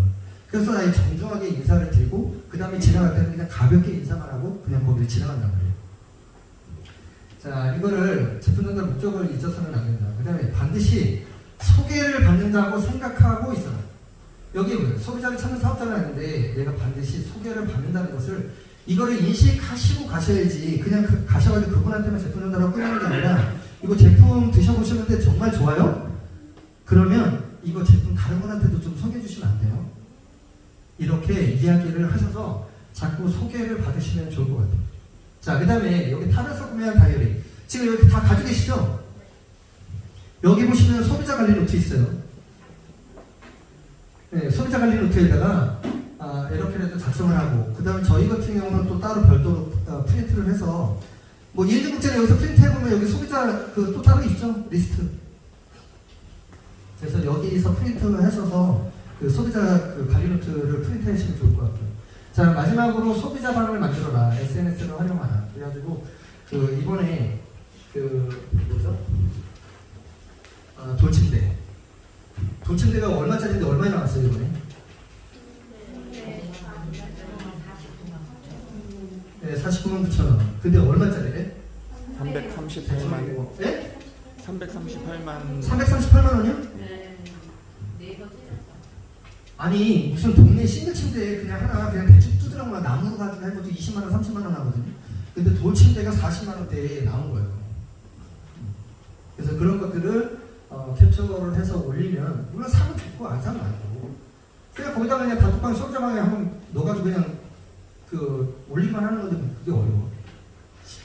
그래서 나 정중하게 인사를 드리고 그 다음에 지나갈 때는 그냥 가볍게 인사만 하고 그냥 거기를 지나간단 말이에요. 자, 이거를 제품 전달 목적을 잊어서는 안 된다. 그 다음에 반드시 소개를 받는다고 생각하고 있어라. 여기 소비자를 찾는 사업자는 아닌데 내가 반드시 소개를 받는다는 것을 이거를 인식하시고 가셔야지 그냥 가셔가지고 그분한테만 제품 전달하고 끝나는 게 아니라 이거 제품 드셔보셨는데 정말 좋아요? 그러면 이거 제품 다른 분한테도 좀 소개해 주시면 안 돼요? 이렇게 이야기를 하셔서 자꾸 소개를 받으시면 좋을 것 같아요. 자, 그 다음에 여기 탑에서 구매한 다이어리 지금 여기 다 가지고 계시죠? 여기 보시면 소비자 관리 노트 있어요. 네, 소비자 관리 노트에다가 이렇게라도 작성을 하고 그 다음에 저희 같은 경우는 또 따로 별도로 프린트를 해서 뭐 이인증국제는 여기서 프린트해보면 여기 소비자 또 따로 있죠? 리스트. 그래서 여기서 프린트를 하셔서 그 소비자 관리 노트를 프린트 하시면 좋을 것 같아요. 자, 마지막으로 소비자 방을 만들어라. SNS를 활용하라. 그래가지고 이번에 뭐죠? 돌침대. 돌침대가 얼마짜리인데 얼마에 나왔어요 이번에? 네, 49만 9천 원. 근데 얼마짜리래? 338만. 예? 338만. 338만 원이요? 네. 네이버 찔렀어. 아니 무슨 동네 싱글 침대 그냥 하나 그냥 대충 두드러만 나무로 가지고 해도 20만 원, 30만 원 하거든요. 근데 돌 침대가 40만 원대에 나온 거예요. 그래서 그런 것들을 캡처를 해서 올리면 물론 사면 좋고 안 사면 안 되고 그냥 거기다가 그냥 단톡방 소비자방에 한번 넣어가지고 그냥 올리기만 하는 건데 그게 어려워.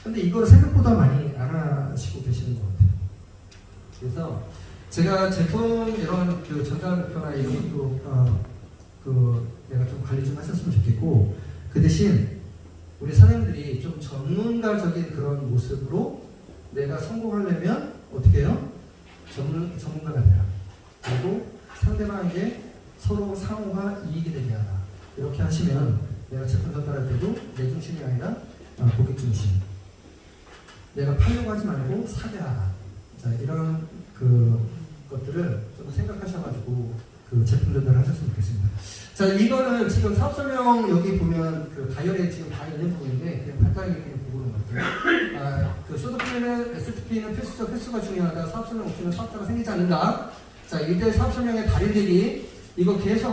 근데 이걸 생각보다 많이 안 하시고 계시는 것 같아요. 그래서 제가 제품 이런 전달 목표나 이런 것도 내가 좀 관리 좀 하셨으면 좋겠고 그 대신 우리 사장님들이 좀 전문가적인 그런 모습으로 내가 성공하려면 어떻게 해요? 전문가가 되라. 그리고 상대방에게 서로 상호가 이익이 되게 하라. 이렇게 하시면 내가 제품 전달할 때도 내 중심이 아니라 고객 중심. 내가 팔려고 하지 말고 사게 하라. 자, 이런 것들을 좀 생각하셔가지고 제품 전달을 하셨으면 좋겠습니다. 자, 이거는 지금 사업 설명 여기 보면 다이어리에 지금 다 있는 부분인데 그냥 간단하게 그냥 보는 것 같아요. 소드플랜은 STP는 필수적 필수가 중요하다. 사업 설명 없이는 사업자가 생기지 않는다. 자, 이때 사업 설명의 다리들이 이거 계속